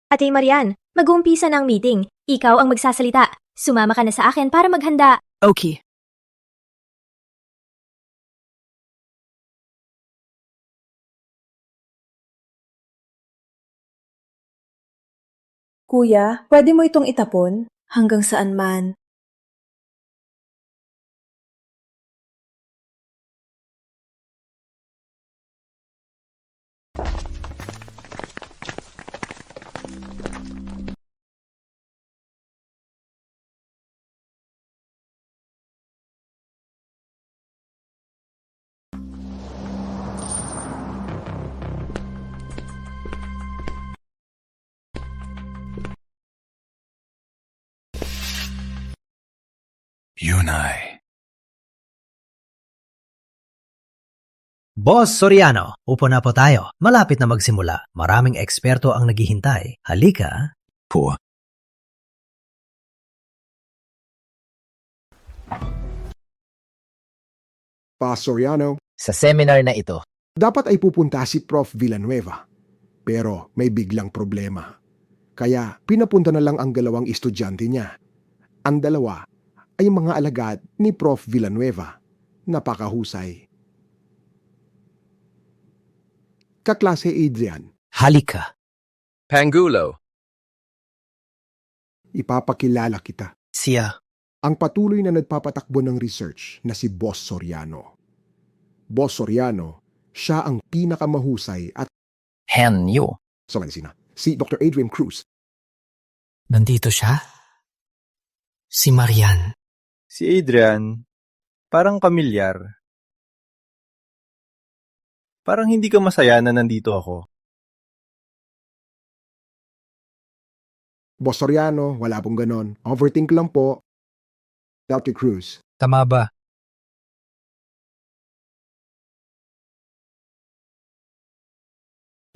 Ate Marian, mag-uumpisa na ang meeting. Ikaw ang magsasalita. Sumama ka na sa akin para maghanda. Okay. Kuya, pwede mo itong itapon? Hanggang saan man. Yunay. Boss Soriano, upo na po tayo. Malapit na magsimula. Maraming eksperto ang naghihintay. Halika. Po. Pa Soriano, Sa seminar na ito, dapat ay pupunta si Prof. Villanueva. Pero may biglang problema. Kaya pinapunta na lang ang 2 estudyante niya. Ang 2 ay mga alagad ni Prof. Villanueva. Napakahusay. Kaklase Adrian, halika. Pangulo. ipapakilala kita. Siya. Ang patuloy na nagpapatakbo ng research na si Boss Soriano. Boss Soriano, siya ang pinakamahusay at Henyo. si Dr. Adrian Cruz. Nandito siya? Si Marian. Si Adrian, parang kamilyar. Parang hindi ka masaya na nandito ako. Boss Soriano, wala pong ganon. Overthink lang po. Dr. Cruz. Tama ba?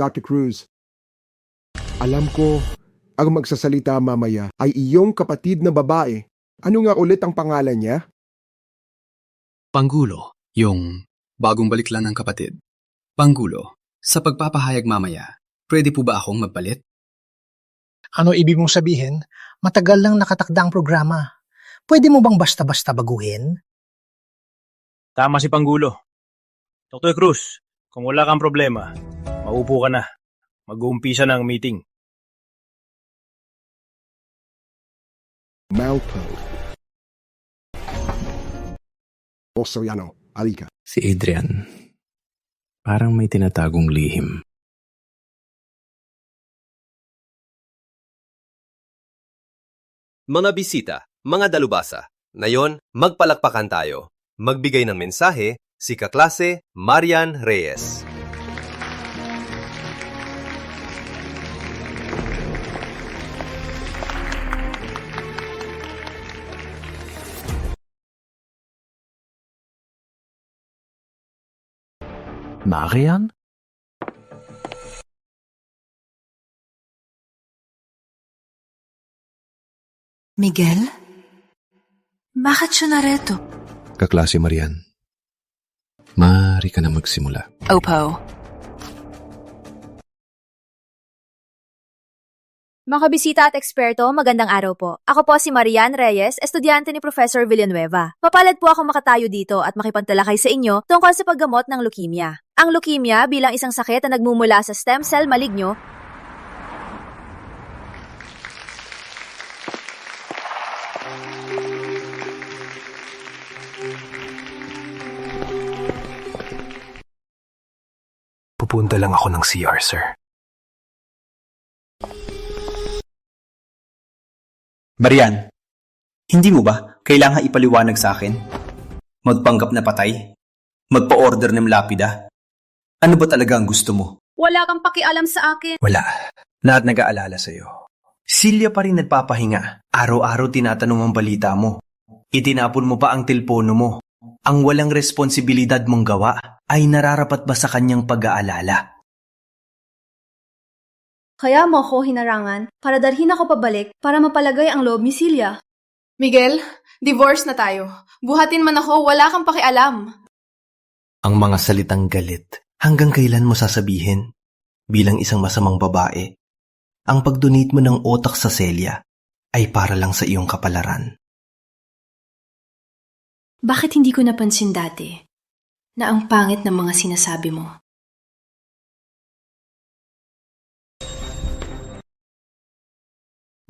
Dr. Cruz, alam ko, ang magsasalita mamaya ay iyong kapatid na babae. Ano nga ulit ang pangalan niya? Pangulo, yung bagong balik lang ng kapatid. Pangulo, sa pagpapahayag mamaya, pwede po ba akong magpalit? Ano ibig mong sabihin? Matagal lang nakatakda ang programa. Pwede mo bang basta-basta baguhin? Tama si Pangulo. Dr. Cruz, kung wala kang problema, maupo ka na. Mag-uumpisa na ang meeting. Malco. Boss Soriano, alika. Si Adrian, parang may tinatagong lihim. Mga bisita, mga dalubasa, ngayon magpalakpakan tayo. Magbigay ng mensahe si kaklase Marian Reyes. Marian? Miguel? Bakit siya narito? Kaklase Marian, maaari ka na magsimula. Opo. Mga bisita at eksperto, magandang araw po. Ako po si Marian Reyes, estudyante ni Professor Villanueva. Mapalad po akong makatayo dito at makipagtalakay sa inyo tungkol sa paggamot ng leukemia. Ang leukemia bilang isang sakit na nagmumula sa stem cell maligno Pupunta lang ako ng CR, sir. Marian, hindi mo ba kailangan ipaliwanag sa akin? Magpanggap na patay? Magpa-order ng lapida? Ano ba talaga ang gusto mo? Wala kang pakialam sa akin. Wala. Lahat nag-aalala sa'yo. Silya pa rin nagpapahinga. Araw-araw tinatanong ang balita mo. Itinapon mo pa ang telepono mo. Ang walang responsibilidad mong gawa ay nararapat ba sa kanyang pag-aalala? Kaya mo ako hinarangan para dalhin ako pabalik para mapalagay ang loob ni Celia. Miguel, divorce na tayo. Buhatin man ako, wala kang pakialam. Ang mga salitang galit, hanggang kailan mo sasabihin? Bilang isang masamang babae, ang pag-donate mo ng otak sa Celia ay para lang sa iyong kapalaran. Bakit hindi ko napansin dati na ang pangit ng mga sinasabi mo?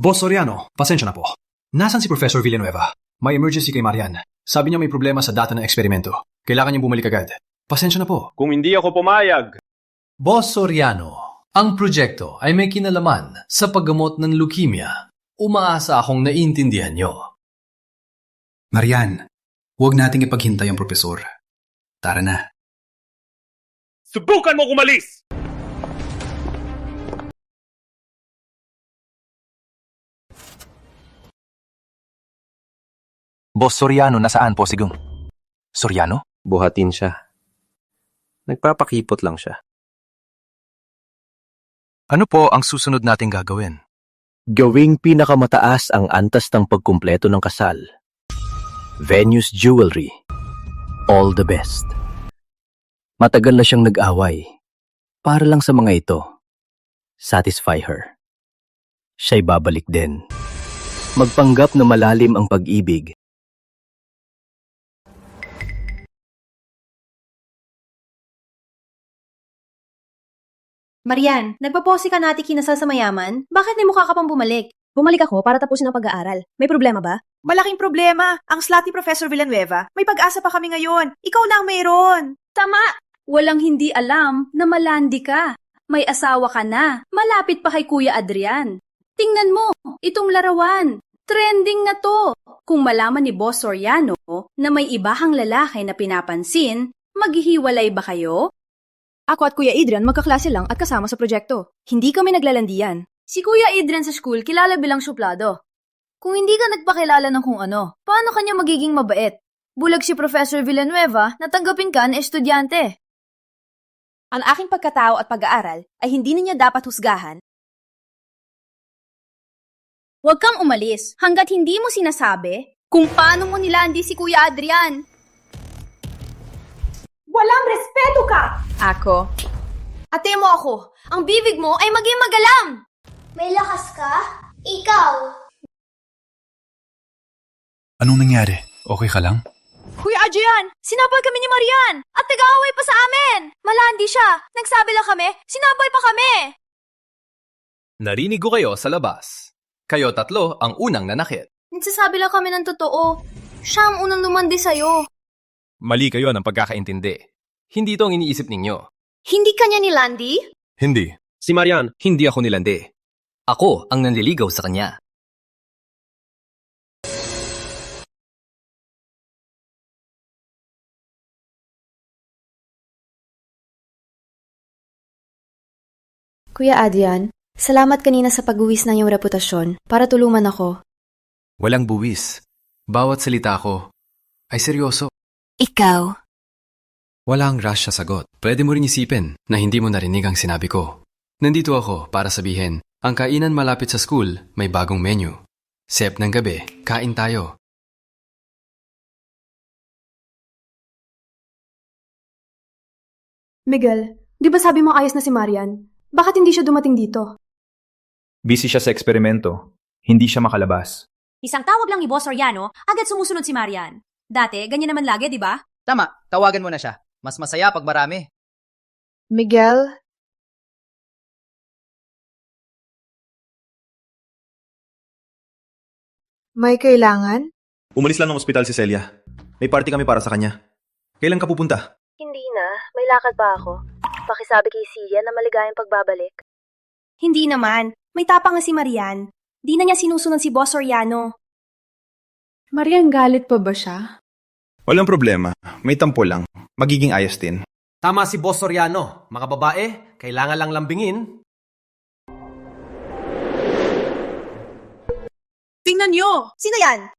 Boss Soriano, pasensya na po. Nasaan si Professor Villanueva? May emergency kay Marian. Sabi niya may problema sa data ng eksperimento. Kailangan niyang bumalik agad. Pasensya na po. Kung hindi ako pumayag. Boss Soriano, ang proyekto ay may kinalaman sa paggamot ng leukemia. Umaasa akong naiintindihan niyo. Marian, huwag nating ipaghintay ang propesor. Tara na. Subukan mo kumalis! Boss Soriano, nasaan po sigong? Soriano? Buhatin siya. Nagpapakipot lang siya. Ano po ang susunod nating gagawin? Gawing pinakamataas ang antas ng pagkumpleto ng kasal. Venus Jewelry. All the best. Matagal na siyang nag-away. Para lang sa mga ito. Satisfy her. Siya'y babalik din. Magpanggap na malalim ang pag-ibig. Marian, nagpaposi ka natin kinasal sa mayaman? Bakit may mukha ka pang bumalik? Bumalik ako para tapusin ang pag-aaral. May problema ba? Malaking problema. Ang slutty Professor Villanueva. May pag-asa pa kami ngayon. Ikaw na ang mayroon. Tama! Walang hindi alam na malandi ka. May asawa ka na. Malapit pa kay Kuya Adrian. Tingnan mo, itong larawan. Trending na to. Kung malaman ni Boss Soriano na may ibahang lalaki na pinapansin, maghihiwalay ba kayo? Ako at Kuya Adrian magkaklase lang at kasama sa proyekto. Hindi kami naglalandian. Si Kuya Adrian sa school kilala bilang suplado. Kung hindi ka nagpakilala ng kung ano, paano kanya magiging mabait? Bulag si Professor Villanueva na tanggapin ka na estudyante. Ang aking pagkatao at pag-aaral ay hindi niya dapat husgahan. Huwag kang umalis hanggat hindi mo sinasabi kung paano mo nilandi si Kuya Adrian. Walang respeto ka! Ako? Ate mo ako. Ang bibig mo ay maging magalam. May lakas ka? Ikaw! Anong nangyari? Okay ka lang? Kuya Adrian, sinabay kami ni Marian at nag-aaway pa sa amin. Malandi siya. Nagsabi lang kami, sinabay pa kami. Narinig ko kayo sa labas. Kayo tatlo ang unang nanakit. Nagsasabi lang kami ng totoo. Siya ang unang lumandi sa'yo. Mali kayo ng pagkakaintindi. Hindi ito ang iniisip ninyo. Hindi kanya nilandi? Hindi. Si Marian, hindi ako nilandi. Ako ang nanliligaw sa kanya. Kuya Adrian, salamat kanina sa pag-uwis ng iyong reputasyon para tulungan ako. Walang buwis. Bawat salita ko ay seryoso. Ikaw. Walang rush sa sagot. Pwede mo rin isipin na hindi mo narinig ang sinabi ko. Nandito ako para sabihin, ang kainan malapit sa school may bagong menu. Sep ng gabi, kain tayo. Miguel, di ba sabi mo ayos na si Marian? Bakit hindi siya dumating dito? Busy siya sa eksperimento. Hindi siya makalabas. Isang tawag lang ni Boss Soriano, agad sumusunod si Marian. Dati, ganyan naman lagi, di ba? Tama, tawagan mo na siya. Mas masaya pag marami. Miguel? May kailangan? Umalis lang ng ospital si Celia. May party kami para sa kanya. Kailan ka pupunta? Hindi na. May lakad pa ako. Pakisabi kay Celia na maligayang pagbabalik. Hindi naman. May tapang nga si Marian. Di na niya sinusunod si Boss Soriano. Marian, galit pa ba siya? Walang problema. May tampo lang. Magiging ayos din. Tama si Boss Soriano. Mga babae, kailangan lang lambingin. Tingnan niyo! Sino yan?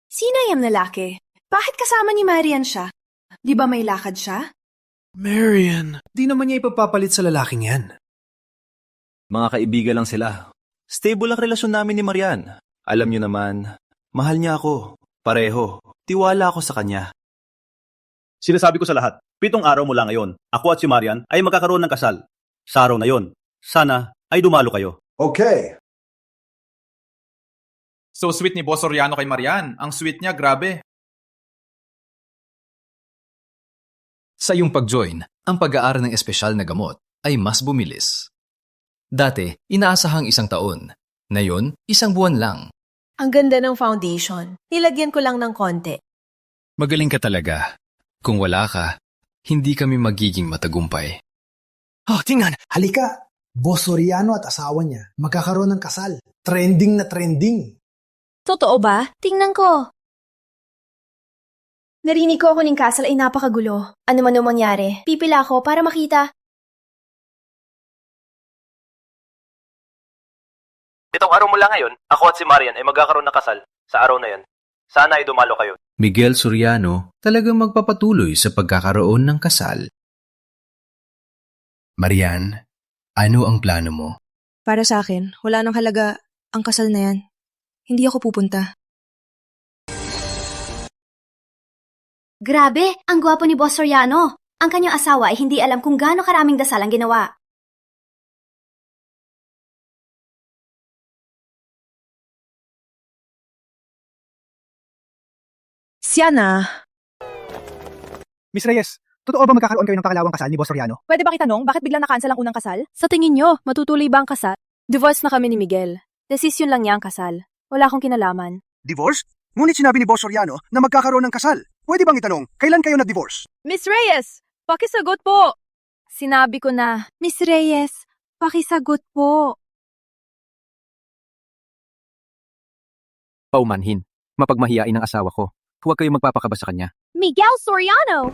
Sino yung lalaki? Bakit kasama ni Marian siya? Di ba may lakad siya? Marian, di naman niya ipapapalit sa lalaking yan. Mga kaibigan lang sila. Stable ang relasyon namin ni Marian. Alam niyo naman, mahal niya ako. Pareho. Tiwala ako sa kanya. Sinasabi ko sa lahat, 7 araw mula ngayon, ako at si Marian ay magkakaroon ng kasal. Sa araw na yon, sana ay dumalo kayo. Okay. So sweet ni Boss Soriano kay Marian. Ang sweet niya, grabe. Sa iyong pag-join, ang pag-aaral ng espesyal na gamot ay mas bumilis. Dati, inaasahang 1 taon. Ngayon, 1 buwan lang. Ang ganda ng foundation. Nilagyan ko lang ng konti. Magaling ka talaga. Kung wala ka, hindi kami magiging matagumpay. Oh, tingnan! Halika! Boss Soriano at asawa niya magkakaroon ng kasal. Trending na trending. Totoo ba? Tingnan ko. Narinig ko ako ng kasal ay napakagulo. Ano man ang mangyari, pipila ako para makita. Itong araw mula ngayon, ako at si Marian ay magkakaroon ng kasal sa araw na yan. Sana ay dumalo kayo. Miguel Soriano talagang magpapatuloy sa pagkakaroon ng kasal. Marian, ano ang plano mo? Para sa akin, wala nang halaga ang kasal na yan. Hindi ako pupunta. Grabe, ang gwapo ni Boss Soriano. Ang kanyang asawa ay hindi alam kung gaano karaming dasal ang ginawa. Siya na. Miss Reyes, totoo ba magkakaroon kayo ng pakalawang kasal ni Boss Soriano? Pwede ba kitanong, bakit biglang nakansel ang unang kasal? Sa tingin nyo, matutuloy ba ang kasal? Divorce na kami ni Miguel. Desisyon lang niya ang kasal. Wala akong kinalaman. Divorce? Ngunit sinabi ni Boss Soriano na magkakaroon ng kasal. Pwede bang itanong, kailan kayo nag-divorce? Miss Reyes, pakisagot po! Sinabi ko na, Miss Reyes, pakisagot po. Paumanhin. Mapagmahiyain ang asawa ko. Huwag kayong magpapakaba sa kanya. Miguel Soriano!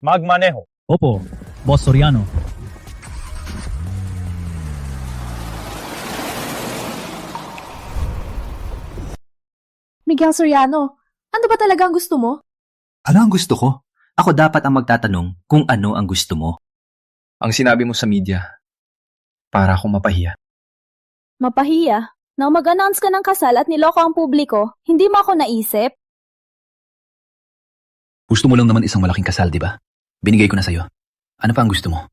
Magmaneho. Opo, Boss Soriano. Miguel Soriano, ano ba talaga ang gusto mo? Ano ang gusto ko? Ako dapat ang magtatanong kung ano ang gusto mo. Ang sinabi mo sa media, para akong mapahiya. Mapahiya? Nang mag-announce ka ng kasal at niloko ang publiko, hindi mo ako naisip? Gusto mo lang naman isang malaking kasal, di ba? Binigay ko na sa'yo. Ano pa ang gusto mo?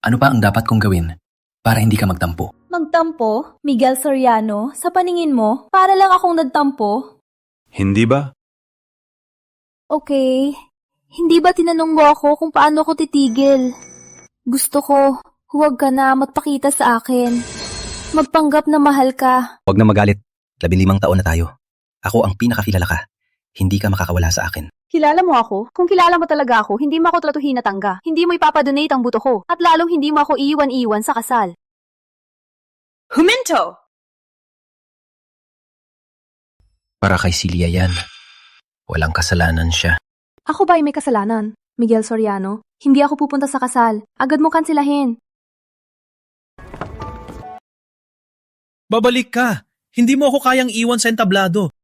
Ano pa ang dapat kong gawin para hindi ka magtampo? Magtampo? Miguel Soriano, sa paningin mo, para lang akong nagtampo? Hindi ba? Okay. Hindi ba tinanong mo ako kung paano ako titigil? Gusto ko, huwag ka na magpakita sa akin. Magpanggap na mahal ka. Huwag na magalit. 15 taon na tayo. Ako ang pinakakilala ka. Hindi ka makakawala sa akin. Kilala mo ako? Kung kilala mo talaga ako, hindi mo ako tratuhin na tangga. Hindi mo ipapadonate ang buto ko. At lalong hindi mo ako iiwan-iwan sa kasal. Huminto! Para kay Celia yan. Walang kasalanan siya. Ako ba ay may kasalanan? Miguel Soriano, hindi ako pupunta sa kasal. Agad mo kansilahin. Babalik ka. Hindi mo ako kayang iwan sa entablado.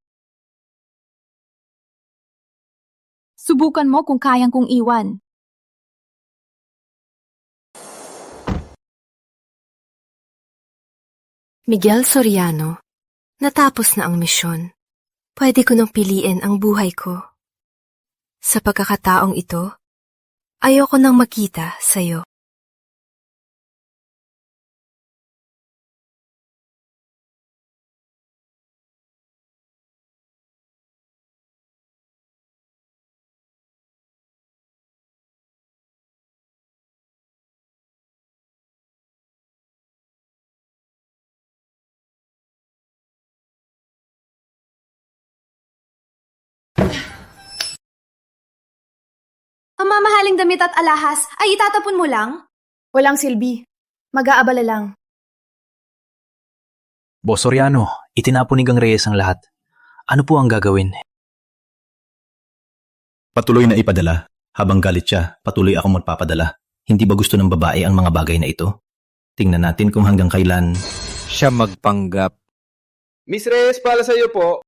Subukan mo kung kayang kong iwan. Miguel Soriano, natapos na ang misyon. Pwede ko nang piliin ang buhay ko. Sa pagkakataong ito, ayoko nang makita sa'yo. Ang mamahaling damit at alahas ay itatapon mo lang? Walang silbi. Mag-aabala lang. Boss Soriano, itinapon ni Gang Reyes ang lahat. Ano po ang gagawin? Patuloy na ipadala. Habang galit siya, patuloy akong magpapadala. Hindi ba gusto ng babae ang mga bagay na ito? Tingnan natin kung hanggang kailan siya magpanggap. Miss Reyes, para sa iyo po.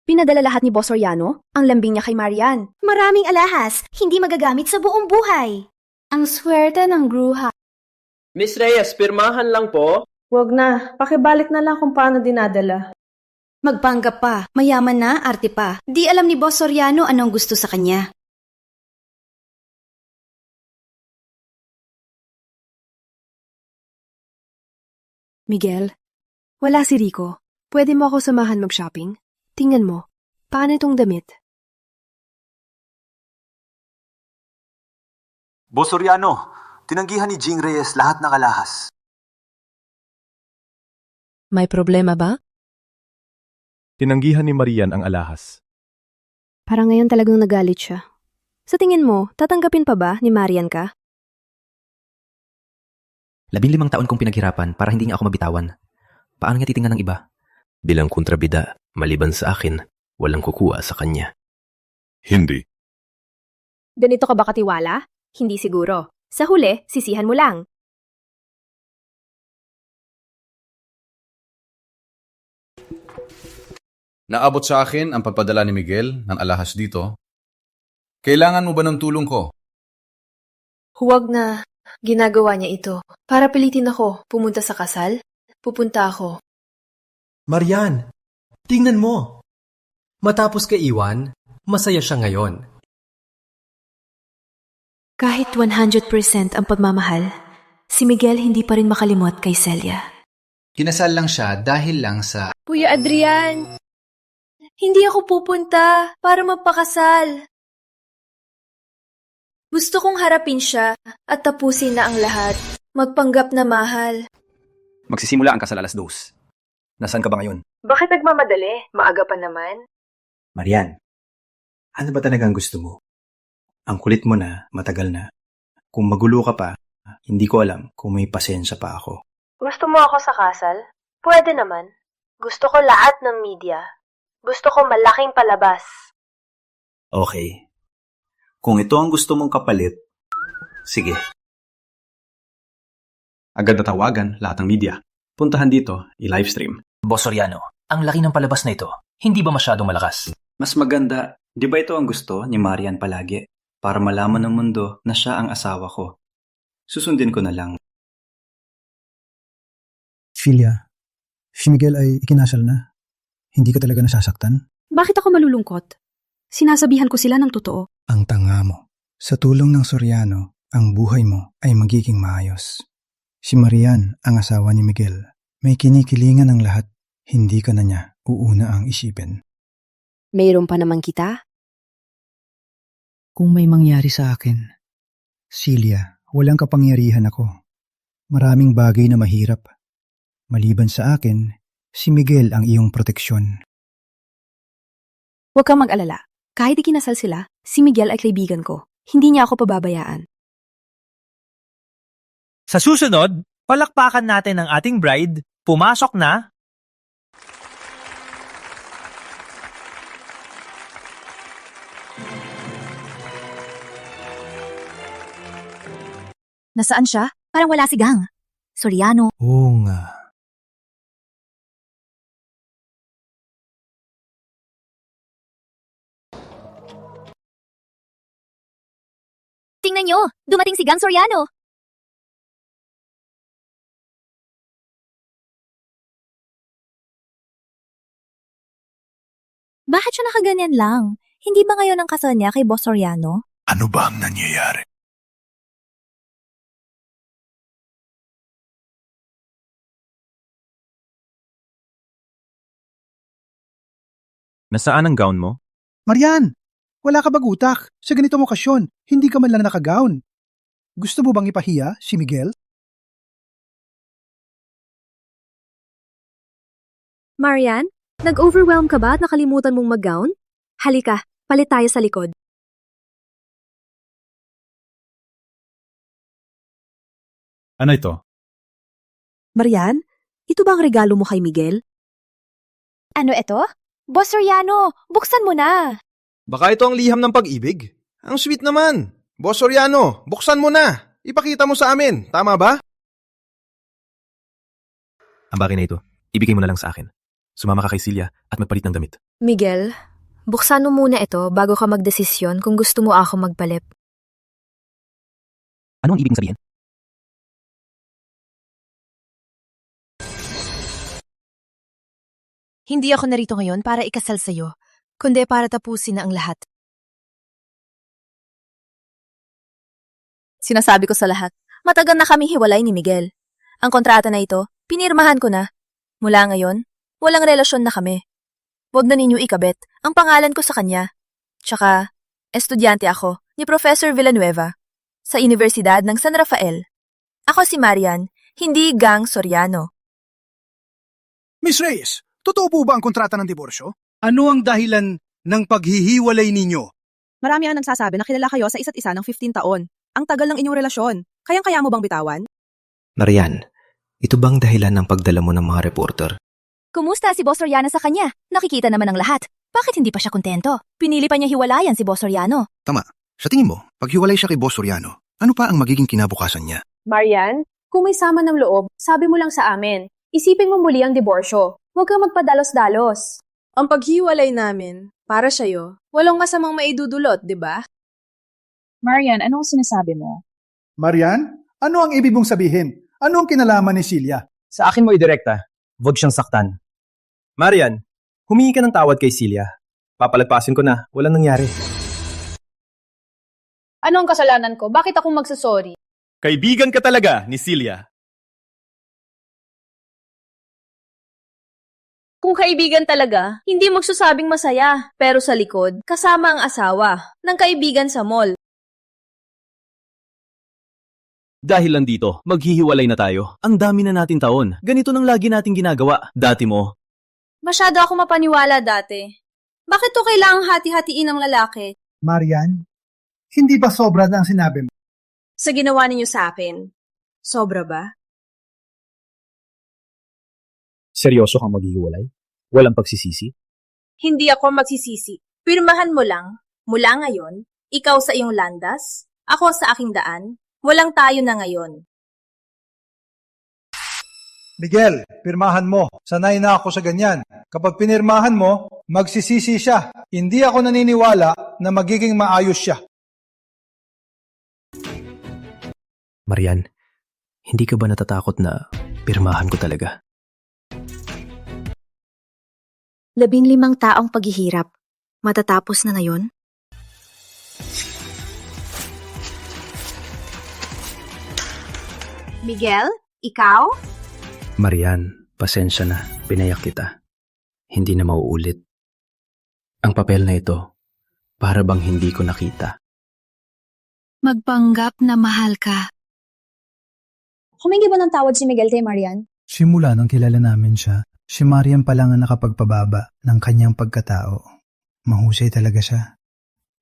Pinadala lahat ni Boss Soriano ang lambing niya kay Marian. Maraming alahas, hindi magagamit sa buong buhay. Ang swerte ng gruha. Miss Reyes, pirmahan lang po. Wag na, pakibalik na lang kung paano dinadala. Magpanggap pa, mayaman na, arte pa. Di alam ni Boss Soriano anong gusto sa kanya. Miguel, wala si Rico. Pwede mo ako samahan mag-shopping? Tingnan mo, paano itong damit? Boss Soriano, tinanggihan ni Jing Reyes lahat ng alahas. May problema ba? Tinanggihan ni Marian ang alahas. Parang ngayon talagang nagalit siya. Sa tingin mo, tatanggapin pa ba ni Marian ka? 15 taon kong pinaghirapan para hindi niya ako mabitawan. Paano niya titingnan ng iba? Bilang kontrabida, maliban sa akin, walang kukuha sa kanya. Hindi. Ganito ka ba katiwala? Hindi siguro. Sa huli, sisihan mo lang. Naabot sa akin ang pagpadala ni Miguel ng alahas dito. Kailangan mo ba ng tulong ko? Huwag na. Ginagawa niya ito. Para pilitin ako pumunta sa kasal, pupunta ako. Marian, tingnan mo. Matapos kay Iwan, masaya siya ngayon. Kahit 100% ang pagmamahal, si Miguel hindi pa rin makalimot kay Celia. Kinasal lang siya dahil lang sa... Kuya Adrian, hindi ako pupunta para magpakasal. Gusto kong harapin siya at tapusin na ang lahat. Magpanggap na mahal. Magsisimula ang kasal alas 2. Nasaan ka ba ngayon? Bakit nagmamadali? Maaga pa naman. Marian, ano ba talagang gusto mo? Ang kulit mo na, matagal na. Kung magulo ka pa, hindi ko alam kung may pasensya pa ako. Gusto mo ako sa kasal? Pwede naman. Gusto ko lahat ng media. Gusto ko malaking palabas. Okay. Kung ito ang gusto mong kapalit, sige. Agad na tawagan lahat ng media. Puntahan dito, i-livestream. Boss Soriano, ang laki ng palabas na ito. Hindi ba masyadong malakas? Mas maganda, di ba ito ang gusto ni Marian palagi? Para malaman ng mundo na siya ang asawa ko. Susundin ko na lang. Filia, si Miguel ay ikinasal na. Hindi ka talaga nasasaktan? Bakit ako malulungkot? Sinasabihan ko sila ng totoo. Ang tanga mo. Sa tulong ng Soriano, ang buhay mo ay magiging maayos. Si Marian, ang asawa ni Miguel, may kinikilingan ng lahat. Hindi ka na niya uuna ang isipin. Mayroon pa naman kita? Kung may mangyari sa akin, Celia, walang kapangyarihan ako. Maraming bagay na mahirap. Maliban sa akin, si Miguel ang iyong proteksyon. Huwag kang mag-alala. Kahit ikinasal sila, si Miguel ay kaibigan ko. Hindi niya ako pababayaan. Sa susunod, palakpakan natin ang ating bride. Pumasok na! Nasaan siya? Parang wala si Gang. Soriano. Oo nga. Tingnan nyo! Dumating si Gang Soriano! Bakit siya nakaganyan lang? Hindi ba ngayon ang kasal niya kay Boss Soriano? Ano ba ang nangyayari? Nasaan ang gown mo? Marian, wala ka bang utak? Sa ganitong okasyon, hindi ka man lang nakagown. Gusto mo bang ipahiya si Miguel? Marian, nag-overwhelm ka ba at nakalimutan mong mag-gown? Halika, palit tayo sa likod. Ano ito? Marian, ito ba ang regalo mo kay Miguel? Ano ito? Boss Soriano, buksan mo na! Baka ito ang liham ng pag-ibig? Ang sweet naman! Boss Soriano, buksan mo na! Ipakita mo sa amin, tama ba? Ang bagay na ito, ibigay mo na lang sa akin. Sumama ka kay Celia at magpalit ng damit. Miguel, buksan mo muna ito bago ka magdesisyon kung gusto mo ako magpalit. Ano ang ibig sabihin? Hindi ako narito ngayon para ikasal sa'yo, kundi para tapusin na ang lahat. Sinasabi ko sa lahat, matagal na kaming hiwalay ni Miguel. Ang kontrata na ito, pinirmahan ko na. Mula ngayon, walang relasyon na kami. Huwag na ninyo ikabit ang pangalan ko sa kanya. Tsaka, estudyante ako ni Professor Villanueva sa Universidad ng San Rafael. Ako si Marian, hindi Gang Soriano. Miss Reyes, totoo po ba ang kontrata ng diborsyo? Ano ang dahilan ng paghihiwalay ninyo? Marami ang nagsasabi na kilala kayo sa isa't isa ng 15 taon. Ang tagal ng inyong relasyon. Kayang-kaya mo bang bitawan? Marian, ito bang dahilan ng pagdala mo ng mga reporter? Kumusta si Boss Soriano sa kanya? Nakikita naman ang lahat. Bakit hindi pa siya kontento? Pinili pa niya hiwalayan si Boss Soriano. Tama. Sa tingin mo, pag hiwalay siya kay Boss Soriano, ano pa ang magiging kinabukasan niya? Marian, kung may sama ng loob, sabi mo lang sa amin. Isipin mo muli ang diborsyo. Huwag kang magpadalos-dalos. Ang paghiwalay namin, para sa'yo, walang masamang maidudulot, di ba? Marian, anong sinasabi mo? Marian, ano ang ibig mong sabihin? Ano ang kinalaman ni Celia? Sa akin mo idirekta. Huwag siyang saktan. Marian, humingi ka ng tawad kay Celia. Papalagpasin ko na, walang nangyari. Ano ang kasalanan ko? Bakit ako magsasorry? Kaibigan ka talaga ni Celia. Kung kaibigan talaga, hindi magsasabing masaya. Pero sa likod, kasama ang asawa ng kaibigan sa mall. Dahil lang dito, maghihiwalay na tayo. Ang dami na natin taon. Ganito nang lagi nating ginagawa. Dati mo. Masyado ako mapaniwala dati. Bakit to kailangang hati-hatiin ng lalaki? Marian, hindi ba sobra na ang sinabi mo? Sa ginawa ninyo sa akin, sobra ba? Seryoso kang maghihiwalay? Walang pagsisisi? Hindi ako magsisisi. Pirmahan mo lang, mula ngayon, ikaw sa iyong landas, ako sa aking daan, walang tayo na ngayon. Miguel, pirmahan mo. Sanay na ako sa ganyan. Kapag pinirmahan mo, magsisisi siya. Hindi ako naniniwala na magiging maayos siya. Marian, hindi ka ba natatakot na pirmahan ko talaga? 15 taong paghihirap. Matatapos na ngayon? Miguel, ikaw? Marian, pasensya na. Pinayak kita. Hindi na mauulit. Ang papel na ito, para bang hindi ko nakita. Magpanggap na mahal ka. Humingi ba ng tawad si Miguel kay Marian? Simula nang kilala namin siya, si Marian pa lang ang nakapagpababa ng kanyang pagkatao. Mahusay talaga siya.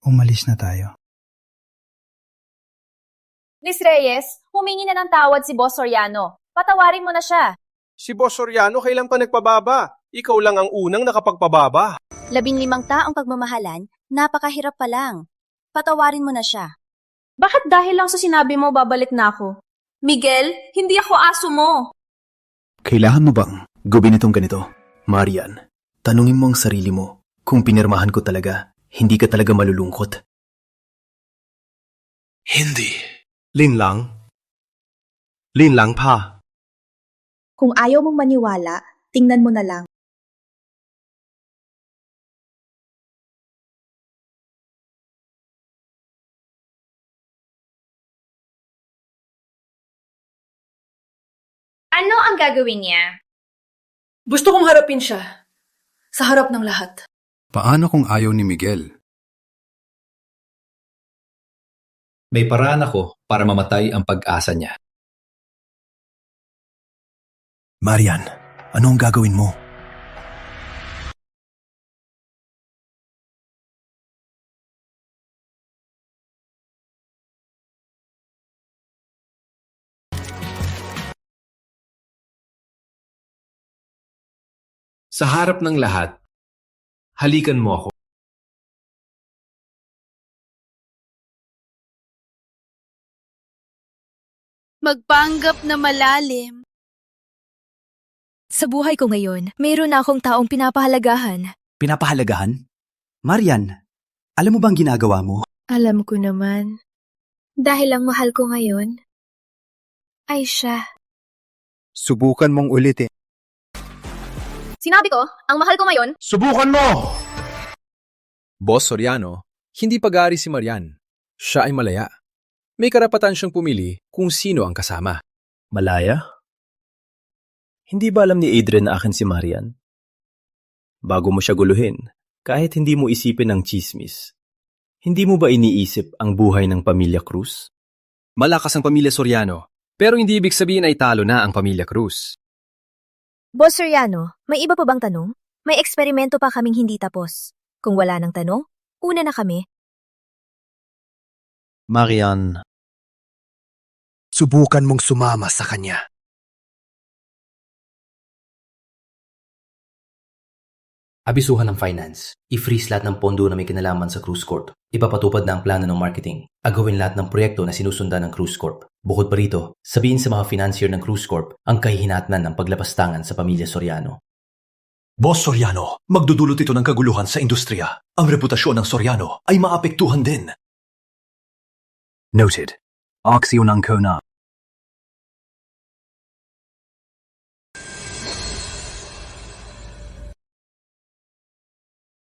Umalis na tayo. Miss Reyes, humingi na ng tawad si Boss Soriano. Patawarin mo na siya. Si Boss Soriano kailan pa nagpababa? Ikaw lang ang unang nakapagpababa. 15 taong pagmamahalan, napakahirap pa lang. Patawarin mo na siya. Bakit dahil lang sa sinabi mo babalik na ako? Miguel, hindi ako aso mo. Kailangan mo bang gawin itong ganito? Marian, tanungin mo ang sarili mo. Kung pinirmahan ko talaga, hindi ka talaga malulungkot. Hindi. Linlang pa. Kung ayaw mong maniwala, tingnan mo na lang. Ano ang gagawin niya? Gusto kong harapin siya. Sa harap ng lahat. Paano kung ayaw ni Miguel? May paraan ako para mamatay ang pag-asa niya. Marian, ano ang gagawin mo? Sa harap ng lahat, halikan mo ako. Magpanggap na malalim. Sa buhay ko ngayon, mayroon na akong taong pinapahalagahan. Pinapahalagahan? Marian, alam mo bang ginagawa mo? Alam ko naman. Dahil ang mahal ko ngayon ay siya. Subukan mong ulitin. Sinabi ko, ang mahal ko ngayon, Subukan mo! Boss Soriano, hindi pag-aari si Marian. Siya ay malaya. May karapatan siyang pumili kung sino ang kasama. Malaya? Hindi ba alam ni Adrian na akin si Marian? Bago mo siya guluhin, kahit hindi mo isipin ang chismis, hindi mo ba iniisip ang buhay ng pamilya Cruz? Malakas ang pamilya Soriano, pero hindi ibig sabihin ay talo na ang pamilya Cruz. Boss Soriano, may iba pa bang tanong? May eksperimento pa kaming hindi tapos. Kung wala ng tanong, una na kami. Marian, subukan mong sumama sa kanya. Abisuhan ng finance. I-freeze lahat ng pondo na may kinalaman sa Cruise Corp. Ipapatupad na ang plano ng marketing. Agawin lahat ng proyekto na sinusundan ng Cruise Corp. Bukod pa rito, sabihin sa mga financier ng Cruise Corp ang kahihinatnan ng paglapastangan sa pamilya Soriano. Boss Soriano, magdudulot ito ng kaguluhan sa industriya. Ang reputasyon ng Soriano ay maapektuhan din. Noted. Aksyon ng Kona.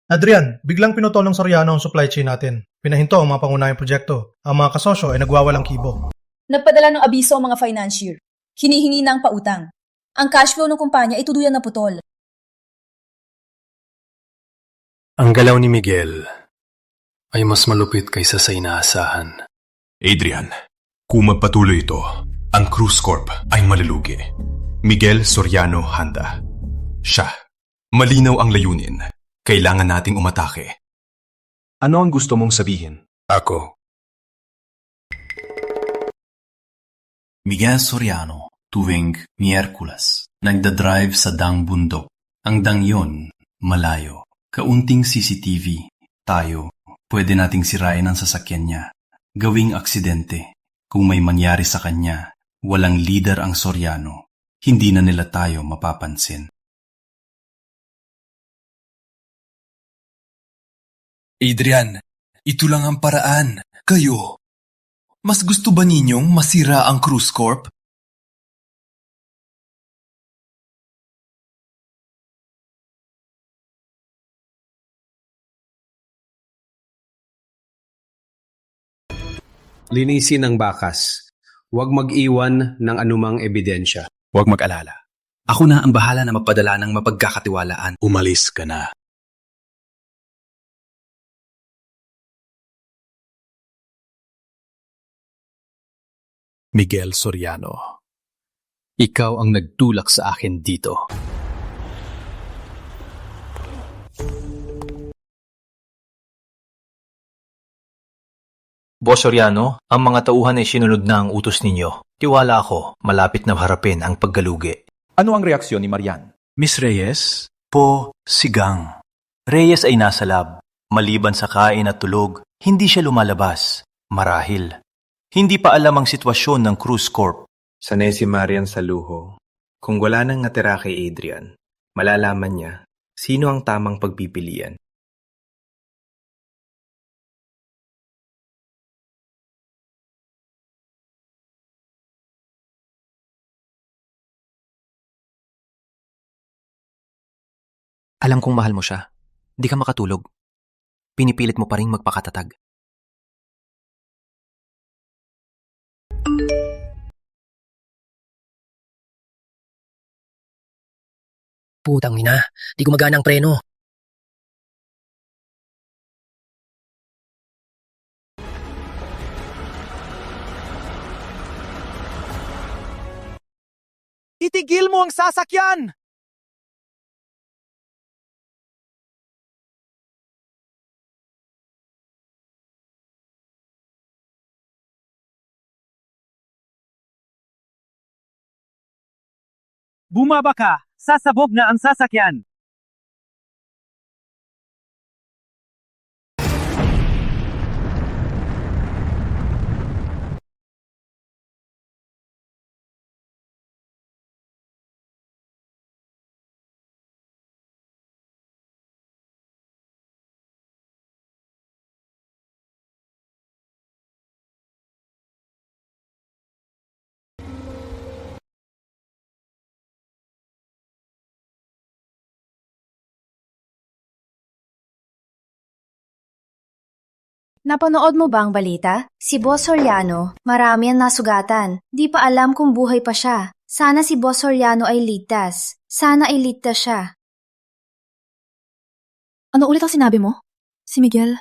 Adrian, biglang pinutol ng Soriano ang supply chain natin. Pinahinto ang mga pangunahing proyekto. Ang mga kasosyo ay nagwawalang kibo. Nagpadala ng abiso ang mga financier. Hinihingi na ang pautang. Ang cash flow ng kumpanya ay tuluyan na putol. Ang galaw ni Miguel ay mas malupit kaysa sa inaasahan. Adrian, kung magpatuloy ito, ang Cruise Corp ay malulugi. Miguel Soriano handa. Siya. Malinaw ang layunin. Kailangan nating umatake. Ano ang gusto mong sabihin? Ako. Miguel Soriano, tuwing Miyerkules, nagdadrive sa dang bundok. Ang dang yon, malayo. Kaunting CCTV, tayo, pwede nating sirain ang sasakyan niya. Gawing aksidente. Kung may mangyari sa kanya, walang leader ang Soriano. Hindi na nila tayo mapapansin. Adrian, ito lang ang paraan. Kayo, mas gusto ba ninyong masira ang Cruise Corp? Linisin ang bakas. Huwag mag-iwan ng anumang ebidensya. Huwag mag-alala. Ako na ang bahala na magpadala ng mapagkakatiwalaan. Umalis ka na. Miguel Soriano, ikaw ang nagtulak sa akin dito. Boss Soriano, ang mga tauhan ay sinunod na ang utos ninyo. Tiwala ako, malapit na harapin ang paggalugi. Ano ang reaksyon ni Marian? Miss Reyes? Po, sigang. Reyes ay nasa lab. Maliban sa kain at tulog, hindi siya lumalabas. Marahil. Hindi pa alam ang sitwasyon ng Cruise Corp. Sanay si Marian sa luho. Kung wala nang natira kay Adrian, malalaman niya sino ang tamang pagpipilian. Alam kong mahal mo siya. Di ka makatulog. Pinipilit mo pa rin magpakatatag. Putang ina, di gumagana ang preno. Itigil mo ang sasakyan! Bumaba ka! Sasabog na ang sasakyan! Napanood mo ba ang balita? Si Boss Soriano, marami ang nasugatan. Di pa alam kung buhay pa siya. Sana si Boss Soriano ay ligtas. Sana ay ligtas siya. Ano ulit ang sinabi mo? Si Miguel,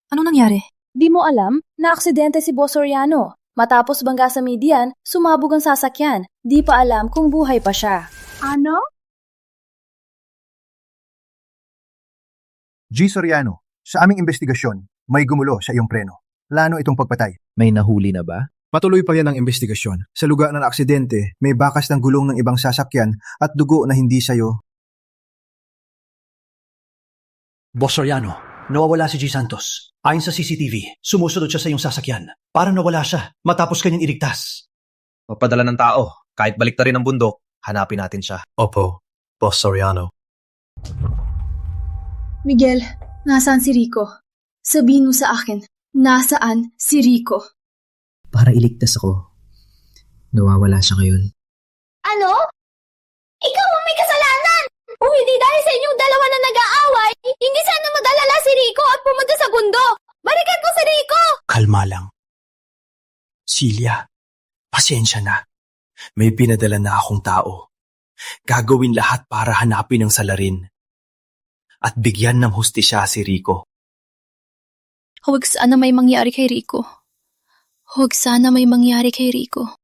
anong nangyari? Di mo alam na aksidente si Boss Soriano. Matapos bangga sa median, sumabog ang sasakyan. Di pa alam kung buhay pa siya. Ano? G. Soriano, sa aming investigasyon, may gumulo sa iyong preno. Plano itong pagpatay. May nahuli na ba? Patuloy pa yan ang investigasyon. Sa lugar ng aksidente, may bakas ng gulong ng ibang sasakyan at dugo na hindi sayo. Boss Soriano, nawawala si G. Santos. Ayon sa CCTV, sumusunod siya sa iyong sasakyan. Parang nawala siya matapos kanyang iligtas. Papadala ng tao. Kahit balik na rin ang bundok, hanapin natin siya. Opo, Boss Soriano. Miguel, nasaan si Rico? Sabihin mo sa akin, nasaan si Rico? Para iligtas ako, nawawala siya ngayon. Ano? Ikaw ang may kasalanan! Kung hindi dahil sa inyong dalawa na nag-aaway, hindi sana madalala si Rico at pumunta sa bundok. Balikan ko si Rico! Kalma lang. Celia, pasensya na. May pinadala na akong tao. Gagawin lahat para hanapin ang salarin. At bigyan ng hustisya si Rico. Huwag sana may mangyari kay Rico. Huwag sana may mangyari kay Rico.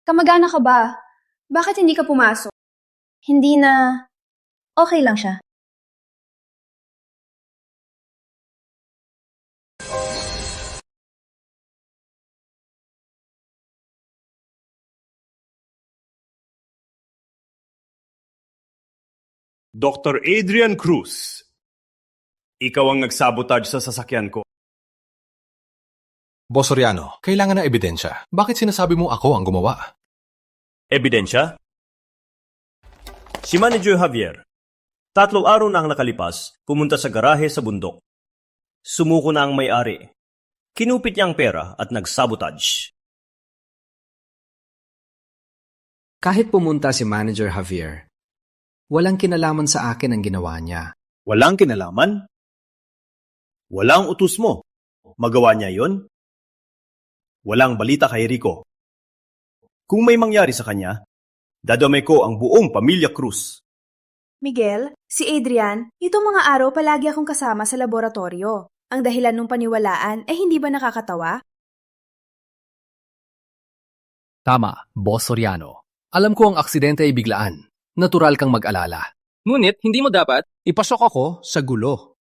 Kamag-anak ka ba? Bakit hindi ka pumasok? Hindi na... Okay lang siya. Dr. Adrian Cruz, ikaw ang nagsabotage sa sasakyan ko. Boss Soriano, kailangan ng ebidensya. Bakit sinasabi mo ako ang gumawa? Ebidensya? Si Manager Javier, 3 araw na ang nakalipas, pumunta sa garahe sa bundok. Sumuko na ang may-ari. Kinupit niya ang pera at nagsabotage. Kahit pumunta si Manager Javier, walang kinalaman sa akin ang ginawa niya. Walang kinalaman? Walang utos mo. Magawa niya yon? Walang balita kay Rico. Kung may mangyari sa kanya, dadamay ko ang buong pamilya Cruz. Miguel, si Adrian, itong mga araw palagi akong kasama sa laboratorio. Ang dahilan ng paniwalaan ay hindi ba nakakatawa? Tama, Boss Soriano. Alam ko ang aksidente ay biglaan. Natural kang mag-alala. Ngunit hindi mo dapat ipasok ako sa gulo.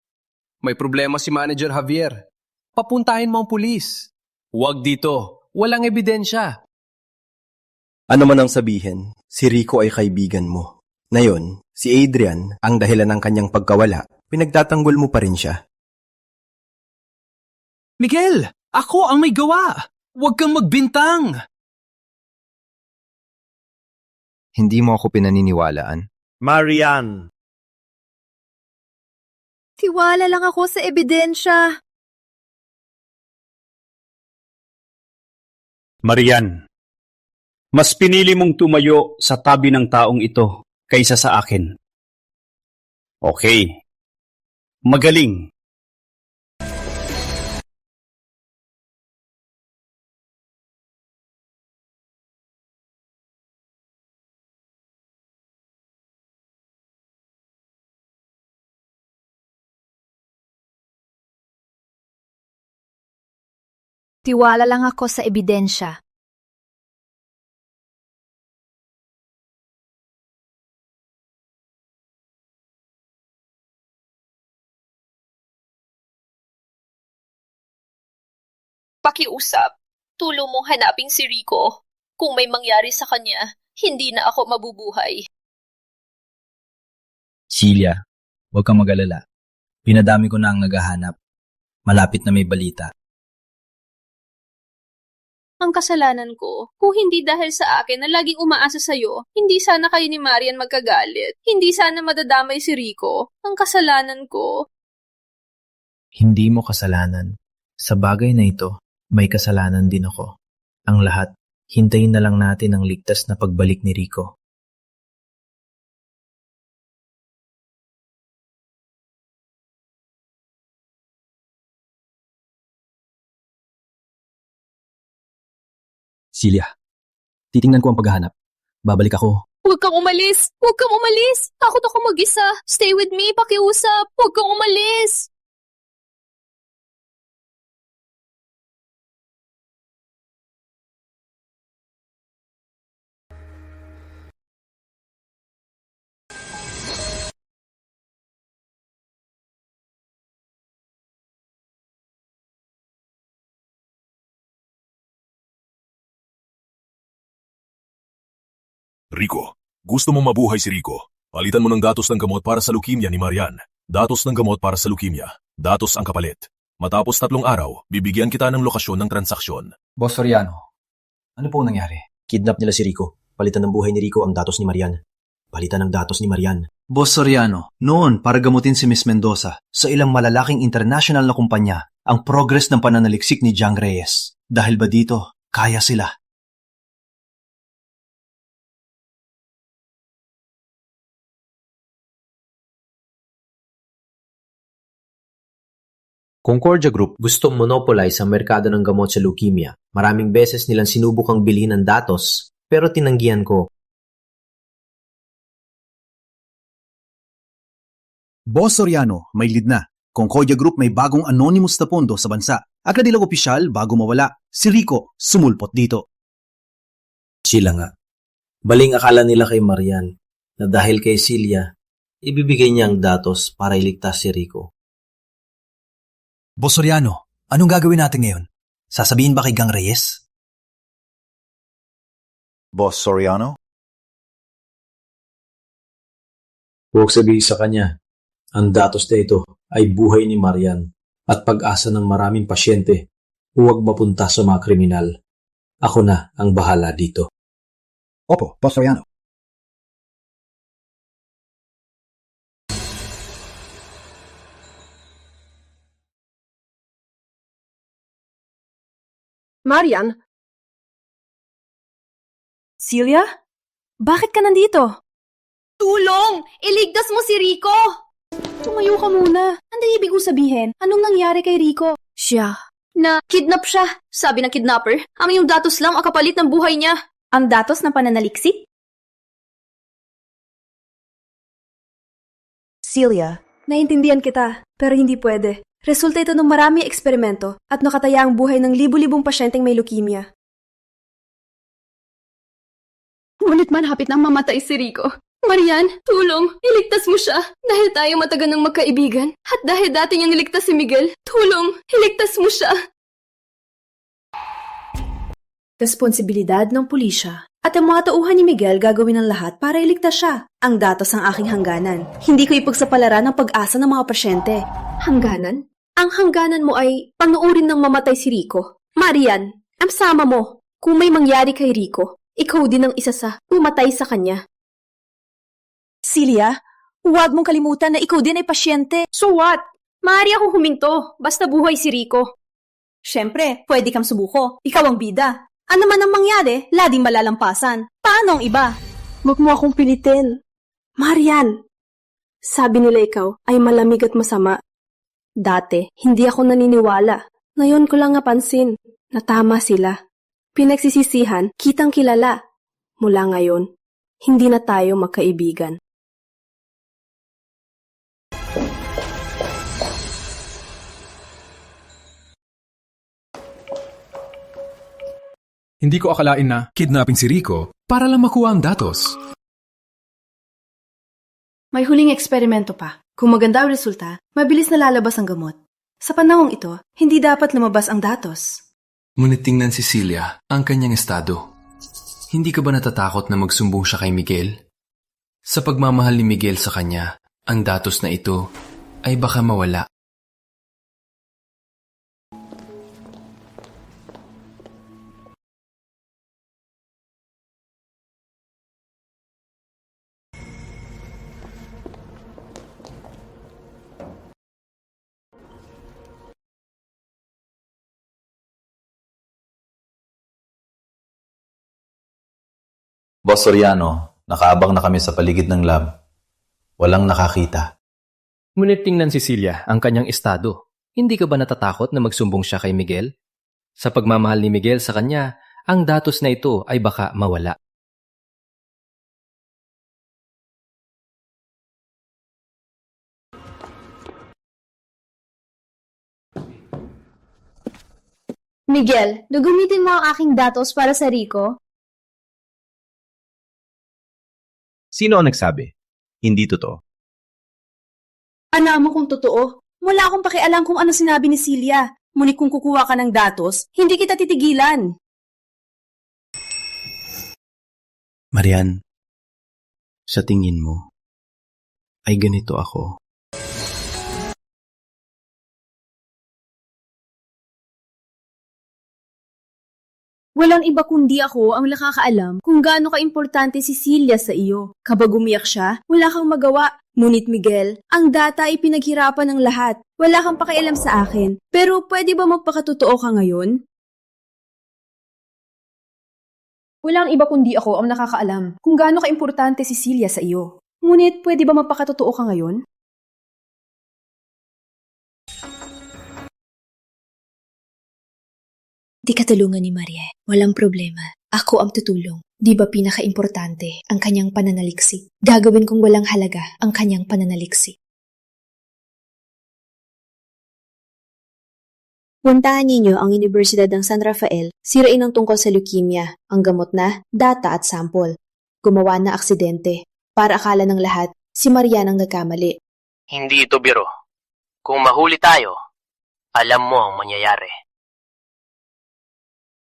May problema si Manager Javier. Papuntahin mo ang pulis. Huwag dito. Walang ebidensya. Ano man ang sabihin, si Rico ay kaibigan mo. Ngayon, si Adrian ang dahilan ng kanyang pagkawala. Pinagtatanggol mo pa rin siya. Miguel, ako ang may gawa. Huwag kang magbintang. Hindi mo ako pinaniniwalaan. Marian! Tiwala lang ako sa ebidensya. Marian, mas pinili mong tumayo sa tabi ng taong ito kaysa sa akin. Okay. Magaling. Tiwala lang ako sa ebidensya. Pakiusap, tulong mong hanapin si Rico. Kung may mangyari sa kanya, hindi na ako mabubuhay. Celia, huwag kang mag-alala. Pinadami ko na ang naghahanap. Malapit na may balita. Ang kasalanan ko, kung hindi dahil sa akin na laging umaasa sa'yo, hindi sana kayo ni Marian magkagalit. Hindi sana madadamay si Rico. Ang kasalanan ko. Hindi mo kasalanan. Sa bagay na ito, may kasalanan din ako. Ang lahat, hintayin na lang natin ang ligtas na pagbalik ni Rico. Celia, titingnan ko ang paghahanap. Babalik ako. Huwag kang umalis! Huwag kang umalis! Takot ako mag-isa! Stay with me, pakiusap! Huwag kang umalis! Rico, gusto mong mabuhay si Rico. Palitan mo ng datos ng gamot para sa leukemia ni Marian. Datos ng gamot para sa leukemia. Datos ang kapalit. Matapos 3 araw, bibigyan kita ng lokasyon ng transaksyon. Boss Soriano, ano po nangyari? Kidnap nila si Rico. Palitan ng buhay ni Rico ang datos ni Marian. Palitan ng datos ni Marian. Boss Soriano, noon para gamutin si Miss Mendoza sa ilang malalaking international na kumpanya ang progress ng pananaliksik ni Jang Reyes. Dahil ba dito, kaya sila? Concordia Group gustong monopolize ang merkado ng gamot sa leukemia. Maraming beses nilang sinubukang bilhin ang datos, pero tinanggihan ko. Boss Soriano, may lead na. Concordia Group may bagong anonymous na pondo sa bansa. Agad nilang opisyal bago mawala. Si Rico, sumulpot dito. Sila nga. Baling akala nila kay Marian na dahil kay Celia, ibibigay niya ang datos para iligtas si Rico. Boss Soriano, anong gagawin natin ngayon? Sasabihin ba kay Gang Reyes? Boss Soriano? Huwag sabihin sa kanya, ang datos na ito ay buhay ni Marian at pag-asa ng maraming pasyente. Huwag mapunta sa mga kriminal. Ako na ang bahala dito. Opo, Boss Soriano. Marian? Celia? Bakit ka nandito? Tulong! Iligtas mo si Rico! Tumayo ka muna. Ano ibig kong sabihin? Anong nangyari kay Rico? Siya. Na-kidnap siya. Sabi ng kidnapper, ang iyong datos lang ang kapalit ng buhay niya. Ang datos ng pananaliksik? Celia, naiintindihan kita, pero hindi pwede. Resulta ito ng maraming eksperimento at nakataya ang buhay ng libu-libong pasyenteng may leukemia. Ngunit malapit nang mamatay si Rico. Marian, tulong! Iligtas mo siya! Dahil tayo matagal ng magkaibigan at dahil dati niyang iligtas si Miguel, tulong! Iligtas mo siya! Responsibilidad ng pulisya at ang mga tauhan ni Miguel gagawin ang lahat para iligtas siya. Ang datos ang aking hangganan. Hindi ko ipagsapalaran ang pag-asa ng mga pasyente. Hangganan? Ang hangganan mo ay panuurin ng mamatay si Rico. Marian, ang sama mo. Kung may mangyari kay Rico, ikaw din ang isa sa pumatay sa kanya. Celia, huwag mong kalimutan na ikaw din ay pasyente. So what? Maaari akong huminto, basta buhay si Rico. Siyempre, pwede kang subuko. Ikaw ang bida. Ano man ang mangyari, lading malalampasan. Paano ang iba? Huwag mo akong pilitin. Marian, sabi nila ikaw ay malamig at masama. Dati, hindi ako naniniwala. Ngayon ko lang napansin na tama sila. Pinagsisisihan, kitang kilala. Mula ngayon, hindi na tayo magkaibigan. Hindi ko akalain na kidnapping si Rico para lang makuha ang datos. May huling eksperimento pa. Kung maganda ang resulta, mabilis na lalabas ang gamot. Sa panahong ito, hindi dapat lumabas ang datos. Ngunit tingnan si Celia ang kanyang estado. Hindi ka ba natatakot na magsumbong siya kay Miguel? Sa pagmamahal ni Miguel sa kanya, ang datos na ito ay baka mawala. Boss Soriano, nakaabang na kami sa paligid ng lab. Walang nakakita. Ngunit tingnan si Celia ang kanyang estado. Hindi ka ba natatakot na magsumbong siya kay Miguel? Sa pagmamahal ni Miguel sa kanya, ang datos na ito ay baka mawala. Miguel, gagamitin mo ang aking datos para sa Rico? Sino ang nagsabi? Hindi totoo. Alam mo kung totoo. Wala akong pakialam kung ano sinabi ni Celia. Ngunit kung kukuha ka ng datos, hindi kita titigilan. Marian, Sa tingin mo, ay ganito ako? Walang iba kundi ako ang nakakaalam kung gaano ka-importante si Celia sa iyo. Kapag umiyak siya, wala kang magawa. Ngunit Miguel, ang data ay pinaghirapan ng lahat. Wala kang pakialam sa akin. Pero pwede ba magpakatotoo ka ngayon? Walang iba kundi ako ang nakakaalam kung gaano ka-importante si Celia sa iyo. Ngunit pwede ba magpakatotoo ka ngayon? Di ka tulungan ni Marie. Walang problema. Ako ang tutulong. Di ba pinaka-importante ang kanyang pananaliksik? Gagawin kong walang halaga ang kanyang pananaliksik. Puntahan ninyo ang Universidad ng San Rafael, sirain ang tungkol sa leukemia, ang gamot na, data at sample. Gumawa na aksidente. Para akala ng lahat, si Marian ang nagkamali. Hindi ito biro. Kung mahuli tayo, alam mo ang mangyayari.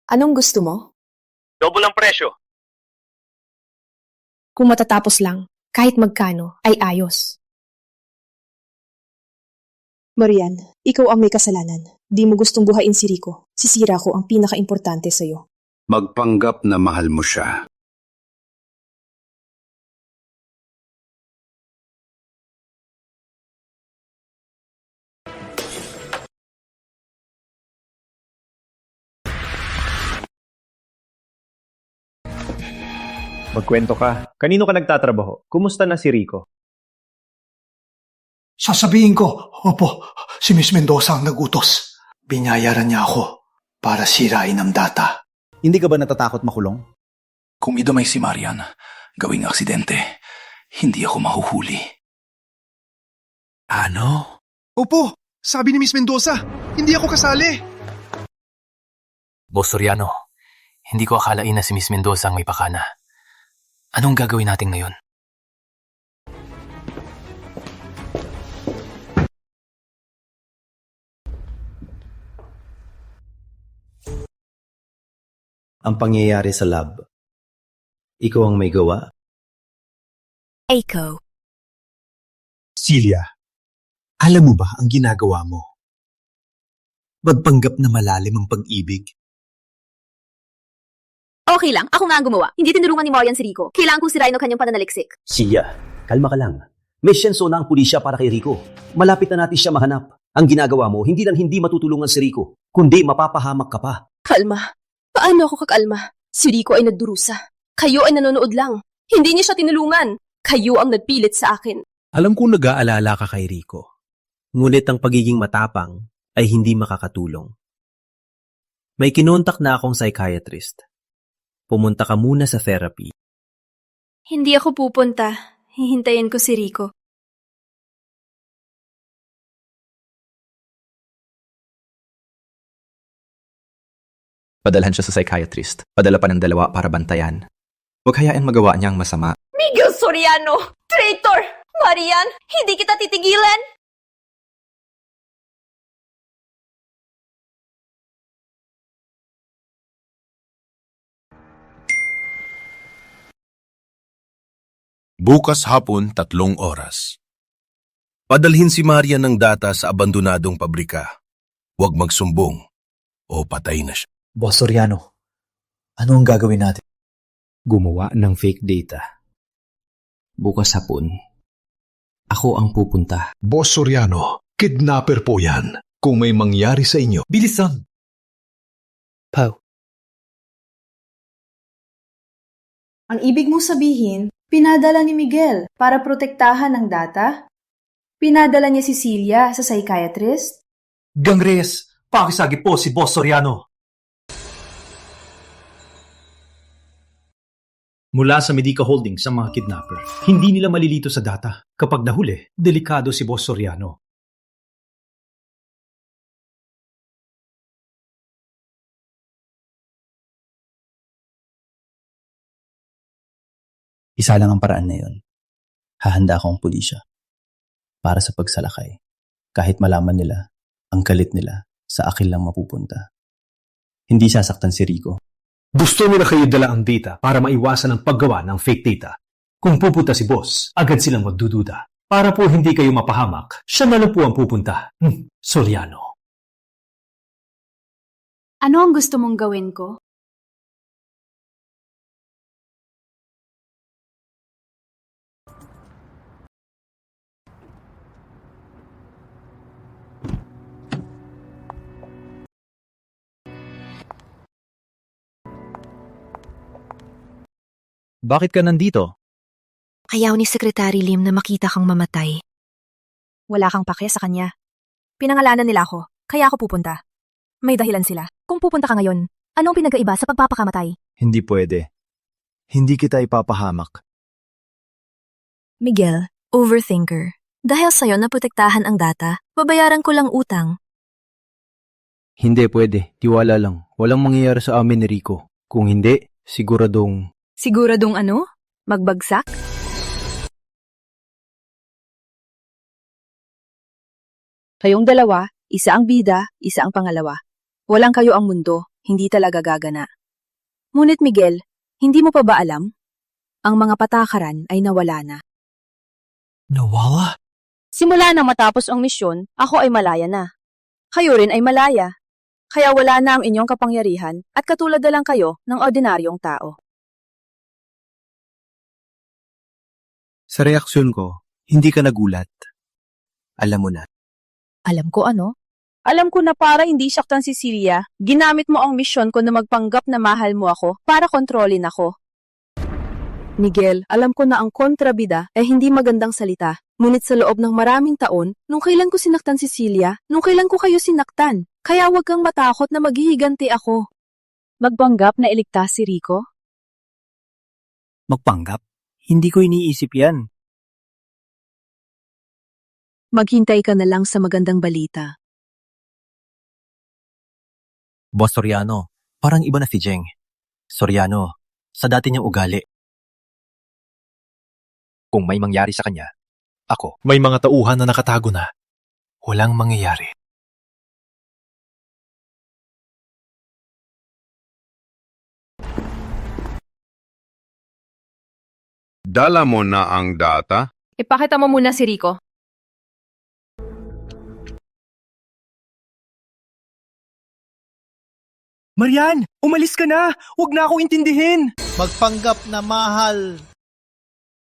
Anong gusto mo? Double ang presyo. Kung matatapos lang, kahit magkano, ay ayos. Marian, ikaw ang may kasalanan. Di mo gustong buhayin si Rico. Sisira ko ang pinaka-importante sa'yo. Magpanggap na mahal mo siya. Magkwento ka. Kanino ka nagtatrabaho? Kumusta na si Rico? Sasabihin ko, opo, si Miss Mendoza ang nagutos. Binayaran niya ako para sirain ang data. Hindi ka ba natatakot makulong? Kung idamay si Marian, gawing aksidente, hindi ako mahuhuli. Ano? Opo, sabi ni Miss Mendoza, hindi ako kasali. Boss Soriano, hindi ko akalain na si Miss Mendoza ang may pakana. Anong gagawin natin ngayon? Ang pangyayari sa lab. Ikaw ang may gawa? Eiko. Celia, alam mo ba ang ginagawa mo? Magpanggap na malalim ang pag-ibig. Okay lang, ako nga ang gumawa. Hindi tinulungan ni Marian si Rico. Kailangan kong sirain ang kanyang pananaliksik. Celia, kalma ka lang. May syenso na ang pulisya para kay Rico. Malapit na natin siya mahanap. Ang ginagawa mo, hindi lang hindi matutulungan si Rico, kundi mapapahamak ka pa. Kalma. Paano ako kakalma? Si Rico ay nagdurusa. Kayo ay nanonood lang. Hindi niya siya tinulungan. Kayo ang nagpilit sa akin. Alam kong nag-aalala ka kay Rico. Ngunit ang pagiging matapang ay hindi makakatulong. May kinontak na akong psychiatrist. Pumunta ka muna sa therapy. Hindi ako pupunta. Hihintayin ko si Rico. Padalhan siya sa psychiatrist. Padala pa ng 2 para bantayan. Huwag hayaan magawa niyang masama. Miguel Soriano! Traitor! Marian, hindi kita titigilan! Bukas hapon 3 oras. Padalhin si Marian ng data sa abandonadong pabrika. Huwag magsumbong o patay na siya. Boss Soriano, ano ang gagawin natin? Gumawa ng fake data. Bukas hapon, ako ang pupunta. Boss Soriano, kidnapper po yan. Kung may mangyari sa inyo, Bilisan! Pau. Ang ibig mong sabihin, pinadala ni Miguel para protektahan ng data? Pinadala niya si Celia sa psychiatrist? Gang Reyes, pakisagi po si Boss Soriano. Mula sa Medica Holdings sa mga kidnapper, hindi nila malilito sa data. Kapag nahuli, delikado si Boss Soriano. Isa lang ang paraan na yun. Hahanda akong pulisya para sa pagsalakay. Kahit malaman nila, ang galit nila sa akin lang mapupunta. Hindi sasaktan si Rico. Gusto nila kayo dala ang data para maiwasan ang paggawa ng fake data. Kung pupunta si boss, agad silang magdududa. Para po hindi kayo mapahamak, siya na lang po ang pupunta. Soriano. Ano ang gusto mong gawin ko? Bakit ka nandito? Ayaw ni Secretary Lim na makita kang mamatay. Wala kang pake sa kanya. Pinangalanan nila ako, kaya ako pupunta. May dahilan sila. Kung pupunta ka ngayon, anong pinagkaiba sa pagpapakamatay? Hindi pwede. Hindi kita ipapahamak. Miguel, overthinker. Dahil sa'yo naprotektahan ang data, babayaran ko lang utang. Hindi pwede. Tiwala lang. Walang mangyayari sa amin ni Rico. Kung hindi, siguradong... Siguradong ano? Magbagsak? Kayong dalawa, isa ang bida, isa ang pangalawa. Walang kayo ang mundo, hindi talaga gagana. Ngunit Miguel, hindi mo pa ba alam? Ang mga patakaran ay nawala na. Nawala? Simula na matapos ang misyon, ako ay malaya na. Kayo rin ay malaya. Kaya wala na ang inyong kapangyarihan at katulad na lang kayo ng ordinaryong tao. Sa reaksyon ko, hindi ka nagulat. Alam mo na. Alam ko ano? Alam ko na para hindi saktan si Celia, ginamit mo ang misyon ko na magpanggap na mahal mo ako para kontrolin ako. Miguel, alam ko na ang kontrabida ay hindi magandang salita. Ngunit sa loob ng maraming taon, nung kailan ko sinaktan si Celia, nung kailan ko kayo sinaktan. Kaya huwag kang matakot na maghihiganti ako. Magpanggap na iligtas si Rico? Magpanggap? Hindi ko iniisip yan. Maghintay ka na lang sa magandang balita. Boss Soriano, parang iba na si Jeng. Soriano, sa dati niyang ugali. Kung may mangyari sa kanya, ako. May mga tauhan na nakatago na. Walang mangyayari. Dala mo na ang data? Ipakita mo muna si Rico. Marian, umalis ka na! Huwag na akong intindihin! Magpanggap na mahal.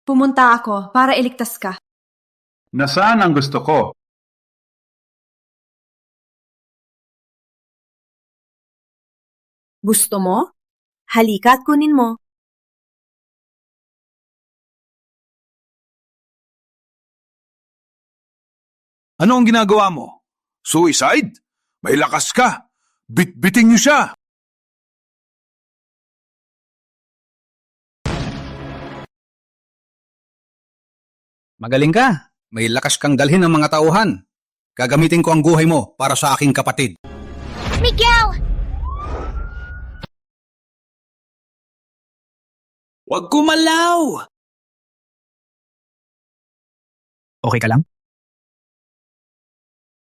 Pumunta ako para iligtas ka. Nasaan ang gusto ko? Gusto mo? Halika at kunin mo. Ano ang ginagawa mo? Suicide? May lakas ka! Bit-biting niyo siya! Magaling ka. May lakas kang dalhin ng mga tauhan. Gagamitin ko ang buhay mo para sa aking kapatid. Miguel! Huwag gumalaw! Okay ka lang?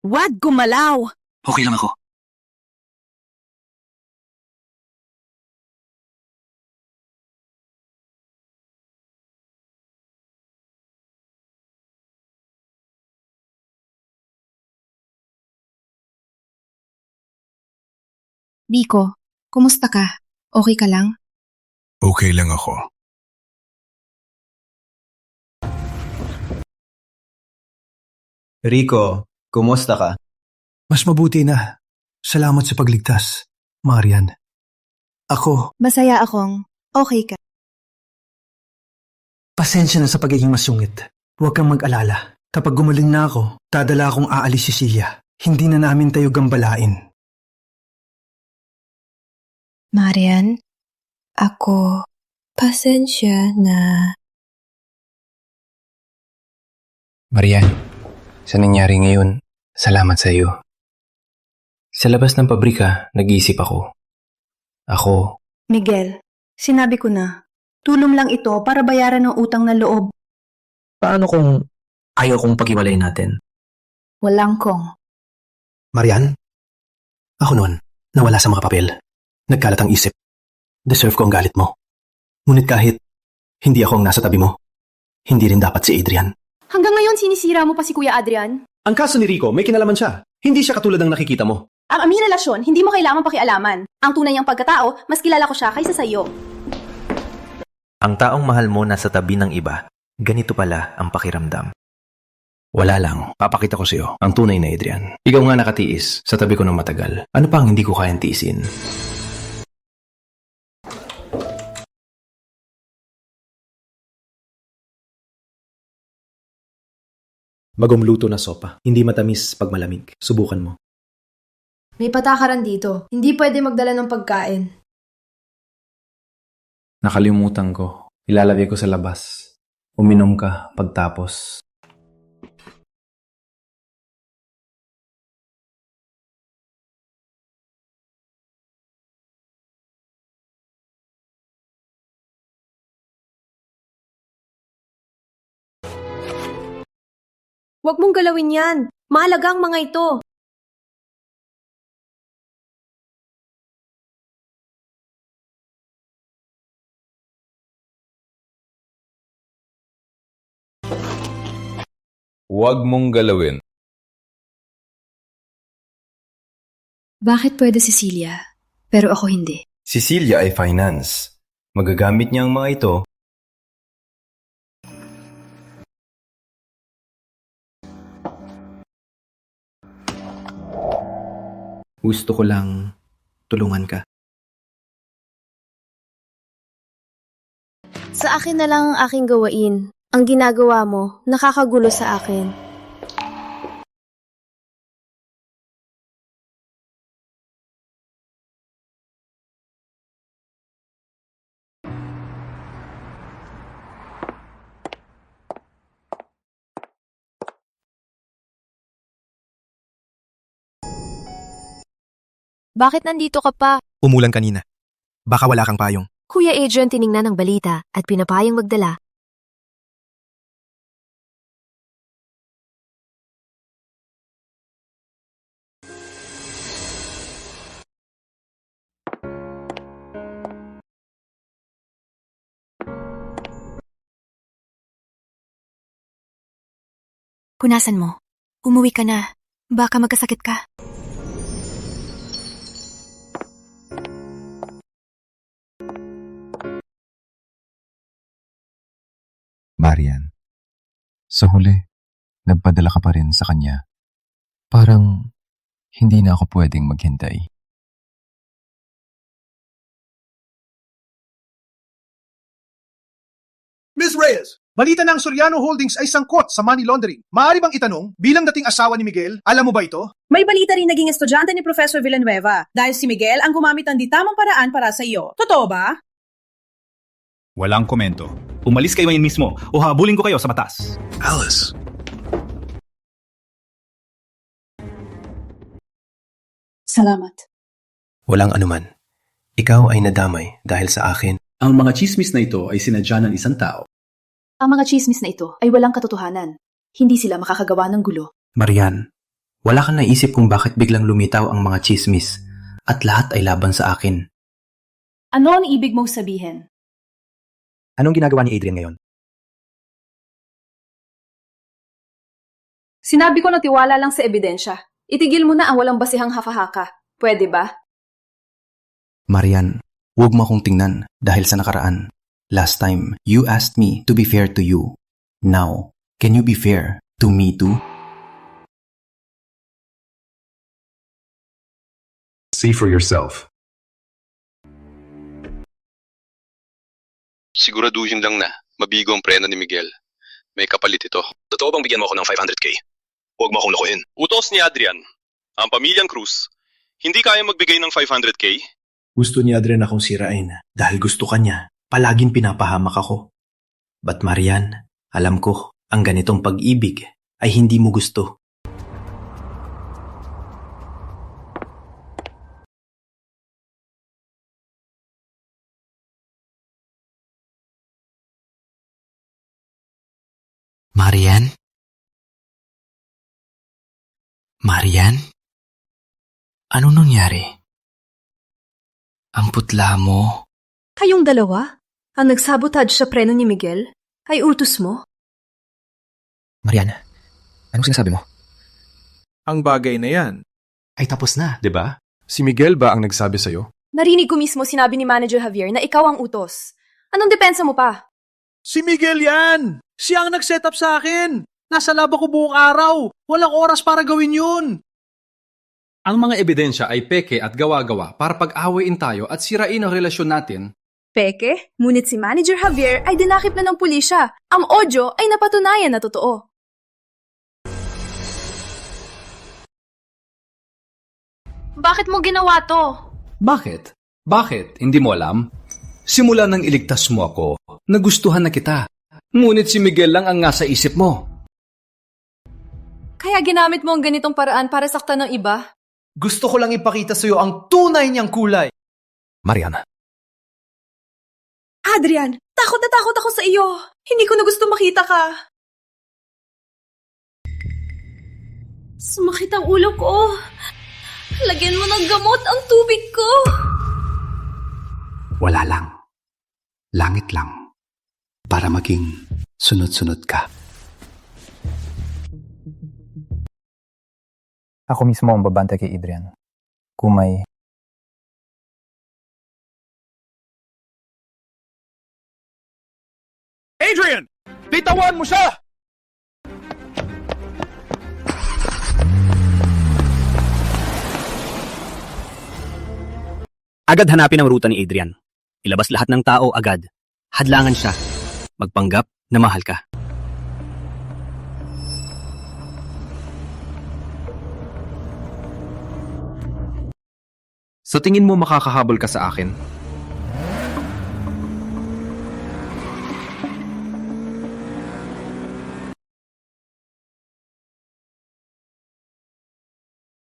Huwag gumalaw! Okay lang ako. Rico, kumusta ka? Okay ka lang? Okay lang ako. Rico, kumusta ka? Mas mabuti na. Salamat sa pagligtas, Marian. Ako, Masaya akong okay ka. pasensya na sa pagiging masungit. Huwag kang mag-alala. Kapag gumaling na ako, dadala akong aalis si Celia. Hindi na namin tayo gambalain. Marian, ako, pasensya na. Marian, sa nangyari ngayon, salamat sa iyo. Sa labas ng pabrika, nag-iisip ako. Miguel, sinabi ko na, tulong lang ito para bayaran ng utang na loob. Paano kung ayaw kong pag-iwalay natin? Walang kong. Marian, ako noon, nawala sa mga papel. Nagkalat ang isip. Deserve ko ang galit mo. Ngunit kahit hindi ako ang nasa tabi mo, Hindi rin dapat si Adrian. Hanggang ngayon sinisira mo pa si Kuya Adrian? Ang kaso ni Rico, may kinalaman siya. Hindi siya katulad ng nakikita mo. Ang aming relasyon, hindi mo kailangan pakialaman. Ang tunay niyang pagkatao, mas kilala ko siya kaysa sa iyo. Ang taong mahal mo nasa tabi ng iba, ganito pala ang pakiramdam. Wala lang. Papakita ko sa'yo ang tunay na Adrian. Ikaw nga nakatiis sa tabi ko ng matagal. Ano pa ang hindi ko kayang tiisin? Bagong na sopa. Hindi matamis pag malamig. Subukan mo. May patakaran dito. Hindi pwede magdala ng pagkain. Nakalimutan ko. Ilalagay ko sa labas. Uminom ka pagtapos. Huwag mong galawin yan. Mahalaga ang mga ito. Huwag mong galawin. Bakit pwede Cecilia, pero ako hindi? Cecilia ay finance. Magagamit niya ang mga ito. Gusto ko lang tulungan ka. Sa akin na lang ang aking gawain. Ang ginagawa mo, nakakagulo sa akin. Bakit nandito ka pa? Umulan kanina. Baka wala kang payong. Kuya Adrian tiningnan ng balita at pinapayang magdala. Punasan mo. Umuwi ka na. Baka magkasakit ka. Marian, sa huli, nagpadala ka pa rin sa kanya. Parang hindi na ako pwedeng maghintay. Ms. Reyes, balita ng Soriano Holdings ay sangkot sa money laundering. Maaari bang itanong, bilang dating asawa ni Miguel, alam mo ba ito? May balita rin naging estudyante ni Professor Villanueva dahil si Miguel ang gumamit ng di tamang paraan para sa iyo. Totoo ba? Walang komento. Umalis kayo ngayon mismo o habulin ko kayo sa batas. Alice. Salamat. Walang anuman. Ikaw ay nadamay dahil sa akin. Ang mga chismis na ito ay sinadya ng isang tao. Ang mga chismis na ito ay walang katotohanan. Hindi sila makakagawa ng gulo. Marian, wala kang naisip kung bakit biglang lumitaw ang mga chismis at lahat ay laban sa akin. Ano ang ibig mong sabihin? Anong ginagawa ni Adrian ngayon? Sinabi ko na tiwala lang sa ebidensya. Itigil mo na ang walang basihang haka-haka. Pwede ba? Marian, huwag mo akong tingnan dahil sa nakaraan. Last time, you asked me to be fair to you. Now, can you be fair to me too? See for yourself. Siguraduhin lang na mabigo ang preno ni Miguel. May kapalit ito. Totoo bang bigyan mo ako ng 500k? Huwag mo akong lokohin. Utos ni Adrian. Ang pamilyang Cruz, hindi kaya magbigay ng 500k? Gusto ni Adrian akong sirain dahil gusto ka niya. Palaging pinapahamak ako. But Marian, alam ko, ang ganitong pag-ibig ay hindi mo gusto. Marian? Marian? Ano nangyari? Ang putla mo. Kayong dalawa? Ang nagsabotage sa preno ni Miguel? Ay utos mo? Marian, anong sinasabi mo? Ang bagay na yan. Ay tapos na, di ba? Si Miguel ba ang nagsabi sa'yo? Narinig ko mismo sinabi ni Manager Javier na ikaw ang utos. Anong depensa mo pa? Si Miguel yan! Siya ang nag-set up sa akin! Nasa lab ako buong araw! Walang oras para gawin yun! Ang mga ebidensya ay peke at gawa-gawa para pag-awayin tayo at sirain ang relasyon natin. Peke? Ngunit si Manager Javier ay dinakip na ng pulisya. Ang audio ay napatunayan na totoo. Bakit mo ginawa to? Bakit? Bakit? Hindi mo alam? Simula nang iligtas mo ako, nagustuhan na kita. Ngunit si Miguel lang ang nasa isip mo. Kaya ginamit mo ang ganitong paraan para saktan ng iba? Gusto ko lang ipakita sa'yo ang tunay niyang kulay. Marian, Adrian, takot na takot ako sa iyo. Hindi ko na gusto makita ka. Sumakit ang ulo ko. Lagyan mo ng gamot ang tubig ko. Wala lang. Langit lang. Para maging sunod-sunod ka. ako mismo ang babante kay Adrian. Kung may Adrian! Bitawan mo siya! Agad hanapin ang ruta ni Adrian. Ilabas lahat ng tao agad. Hadlangan siya. Magpanggap na mahal ka. Sa tingin mo makakahabol ka sa akin?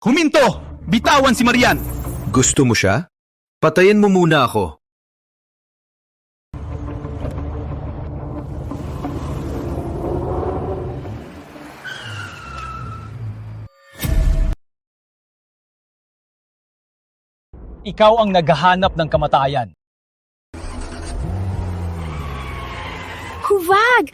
Huminto! Bitawan si Marian! Gusto mo siya? Patayin mo muna ako. Ikaw ang naghahanap ng kamatayan. Huwag!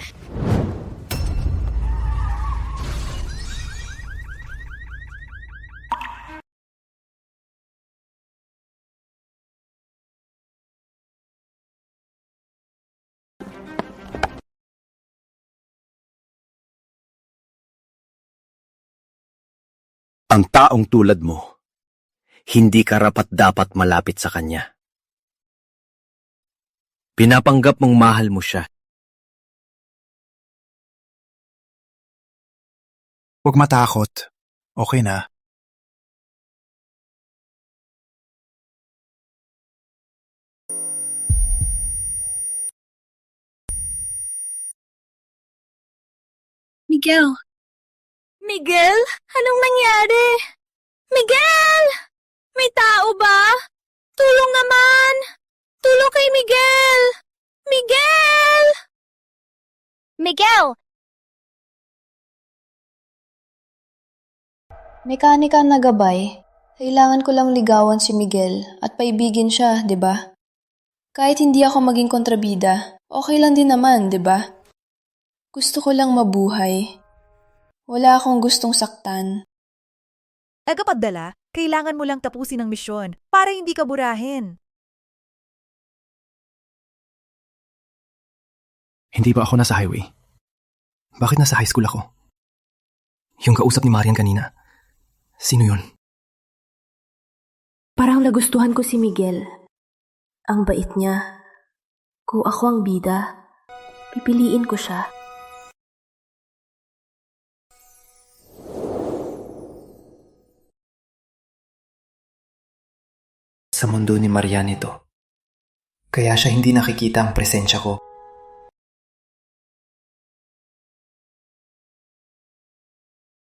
Ang taong tulad mo, hindi karapat-dapat malapit sa kanya. Pinapanggap mong mahal mo siya. Huwag matakot. Okay na. Miguel? Miguel? Anong nangyari? Miguel! May tao ba? Tulong naman! Tulong kay Miguel! Miguel! Miguel! Mekanika na gabay. Kailangan ko lang ligawan si Miguel at paibigin siya, 'di ba? Kahit hindi ako maging kontrabida, okay lang din naman, 'di ba? Gusto ko lang mabuhay. Wala akong gustong saktan. Tagapagdala, kailangan mo lang tapusin ang misyon para hindi ka burahin. Hindi ba ako nasa highway? Bakit nasa high school ako? Yung kausap ni Marian kanina. Sino yun? Parang nagustuhan ko si Miguel. Ang bait niya. Kung ako ang bida, pipiliin ko siya. Sa mundo ni Marian ito. Kaya siya hindi nakikita ang presensya ko.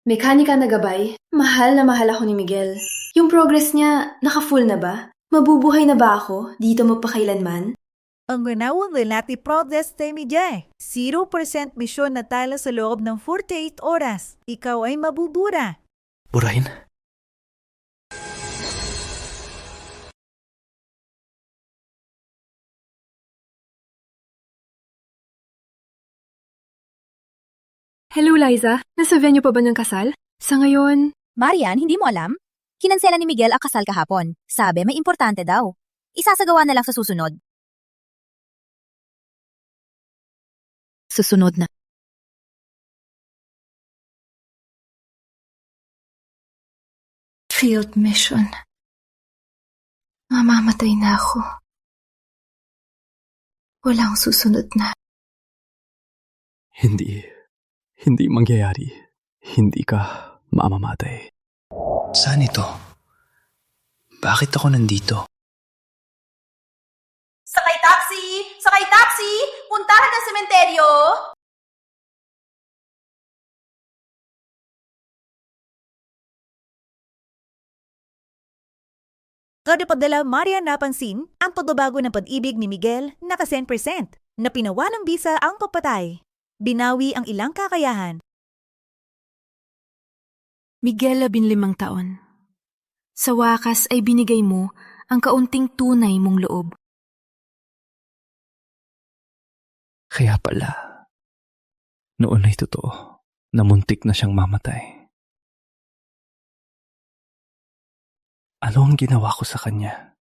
Mekanika na gabay, mahal na mahal ako ni Miguel. Yung progress niya, naka-full na ba? Mabubuhay na ba ako dito magpakailanman? Ang ganawang relati progress time niya. 0% misyon na tala sa loob ng 48 oras. Ikaw ay mabubura. Burahin? Hello, Liza. Nasa venue pa ba ng kasal? Sa ngayon... Marian, hindi mo alam? Kinansela ni Miguel ang kasal kahapon. Sabi, may importante daw. Isasagawa na lang sa susunod. Susunod na. Field mission. Mamamatay na ako. Walang susunod na. Hindi mangyayari. Hindi ka mamamatay. Saan ito? Bakit ako nandito? Sakay taxi! Sakay taxi! Puntahan ng sementeryo! Kada padala Marian napansin ang pagbabago ng pag-ibig ni Miguel na ka 100% na pinawa ng bisa ang papatay. Binawi ang ilang kakayahan. Miguel, 15 taon. Sa wakas ay binigay mo ang kaunting tunay mong loob. Kaya pala, noon ay totoo na muntik na siyang mamatay. Ano ang ginawa ko sa kanya?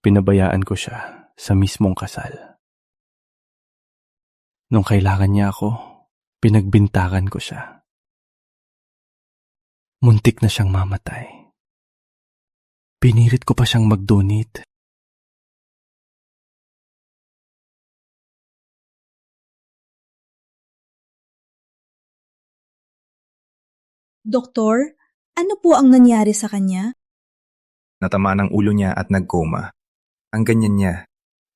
Pinabayaan ko siya sa mismong kasal. Nung kailangan niya ako, pinagbintagan ko siya. Muntik na siyang mamatay. Pinilit ko pa siyang mag-donate. Doktor, ano po ang nangyari sa kanya? Natamaan ang ulo niya at nagkoma. Ang ganyan niya,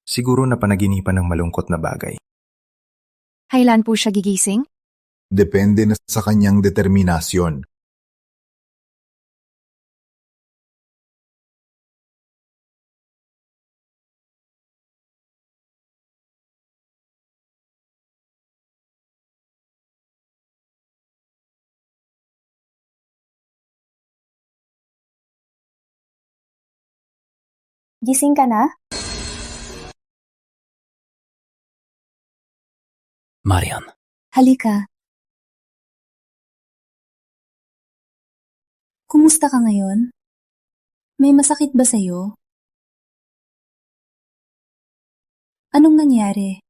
siguro na panaginipan ng malungkot na bagay. Kailan po siya gigising? Depende na sa kanyang determinasyon. Gising ka na? Marian, Halika. Kumusta ka ngayon? May masakit ba sa'yo? Anong nangyari?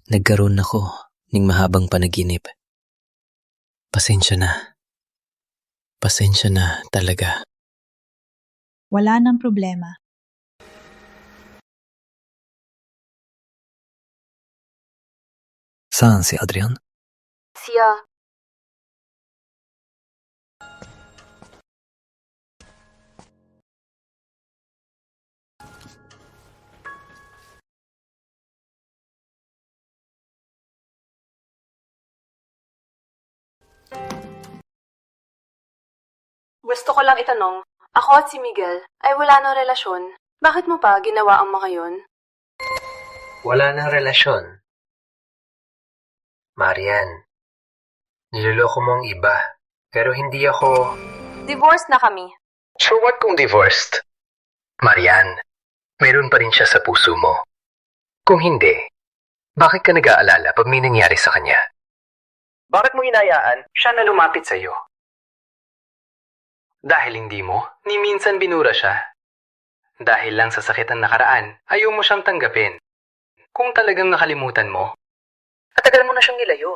Nagkaroon ako ng mahabang panaginip. Pasensya na. Pasensya na talaga. Wala nang problema. saan si Adrian? Siya. Gusto ko lang itanong, ako at si Miguel ay wala nang relasyon. Bakit mo pa ginawa ang mga yon? Wala nang relasyon. Marian, niloloko mo ang iba, pero hindi ako... Divorced na kami. So what kung divorced? Marian, meron pa rin siya sa puso mo. Kung hindi, bakit ka nag-aalala pag may nangyari sa kanya? Bakit mo hinayaan siya na lumapit sa iyo? Dahil hindi mo, ni minsan binura siya. Dahil lang sa sakit ng nakaraan, ayaw mo siyang tanggapin. Kung talagang nakalimutan mo, at tagal mo na siyang nilayo,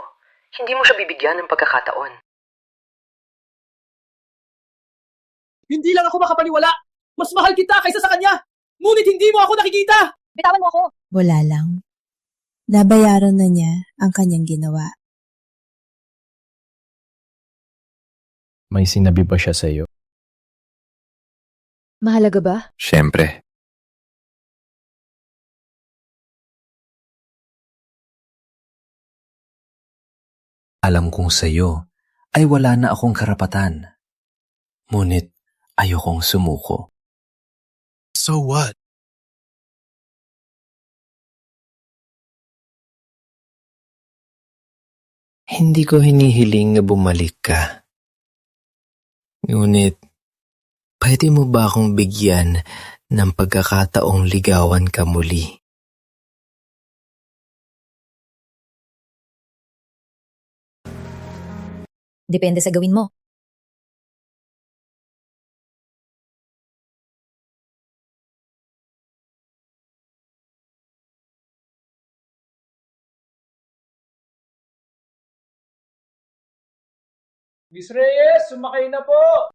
hindi mo siya bibigyan ng pagkakataon. Hindi lang ako makapaniwala! Mas mahal kita kaysa sa kanya! Ngunit hindi mo ako nakikita! Bitawan mo ako! Wala lang. Nabayaran na niya ang kanyang ginawa. May sinabi ba siya sa'yo? Mahalaga ba? Siyempre. Alam kong sa'yo ay wala na akong karapatan. Ngunit ayokong sumuko. So what? Hindi ko hinihiling na bumalik ka. Ngunit, pwede mo ba akong bigyan ng pagkakataong ligawan ka muli? Depende sa gawin mo. Miss Reyes, sumakay na po!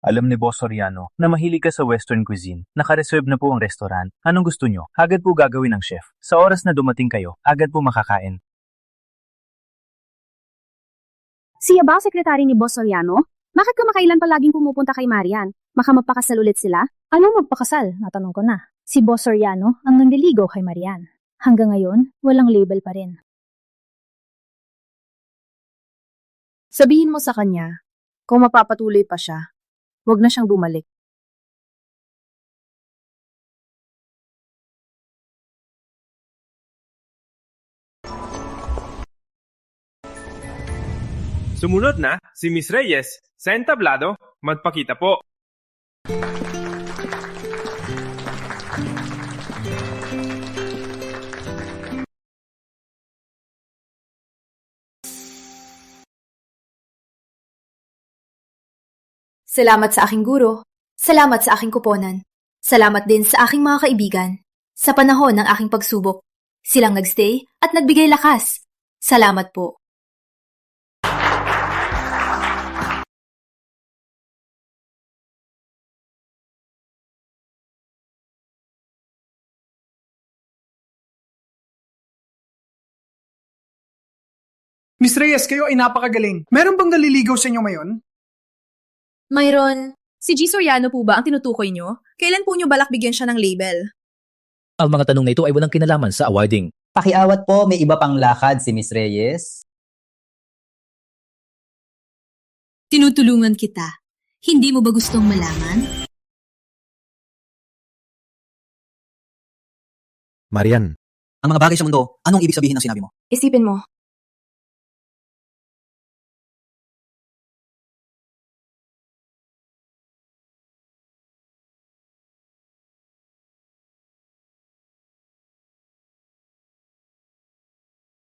Alam ni Boss Soriano na mahilig ka sa Western cuisine. Naka-reserve na po ang restaurant. Anong gusto nyo? Agad po gagawin ng chef. Sa oras na dumating kayo, agad po makakain. Siya ba ang sekretary ni Boss Soriano? Bakit kamakailan palaging pumupunta kay Marian? Baka magpakasal ulit sila? Ano magpakasal? Natanong ko na. Si Boss Soriano ang nanliligaw kay Marian. Hanggang ngayon, walang label pa rin. Sabihin mo sa kanya, kung mapapatuloy pa siya, huwag na siyang bumalik. Sumunod na si Miss Reyes sa entablado. Magpakita po. Salamat sa aking guro. Salamat sa aking kuponan. Salamat din sa aking mga kaibigan. Sa panahon ng aking pagsubok, silang nagstay at nagbigay lakas. Salamat po. Miss Reyes, kayo ay napakagaling. Meron bang naliligaw sa inyo ngayon? Mayroon. Si G. Soriano po ba ang tinutukoy nyo? Kailan po nyo balak bigyan siya ng label? Ang mga tanong na ito ay walang kinalaman sa awarding. Pakiawat po, may iba pang lakad si Miss Reyes. Tinutulungan kita. Hindi mo ba gustong malaman? Marian, ang mga bagay sa mundo, anong ibig sabihin ng sinabi mo? Isipin mo,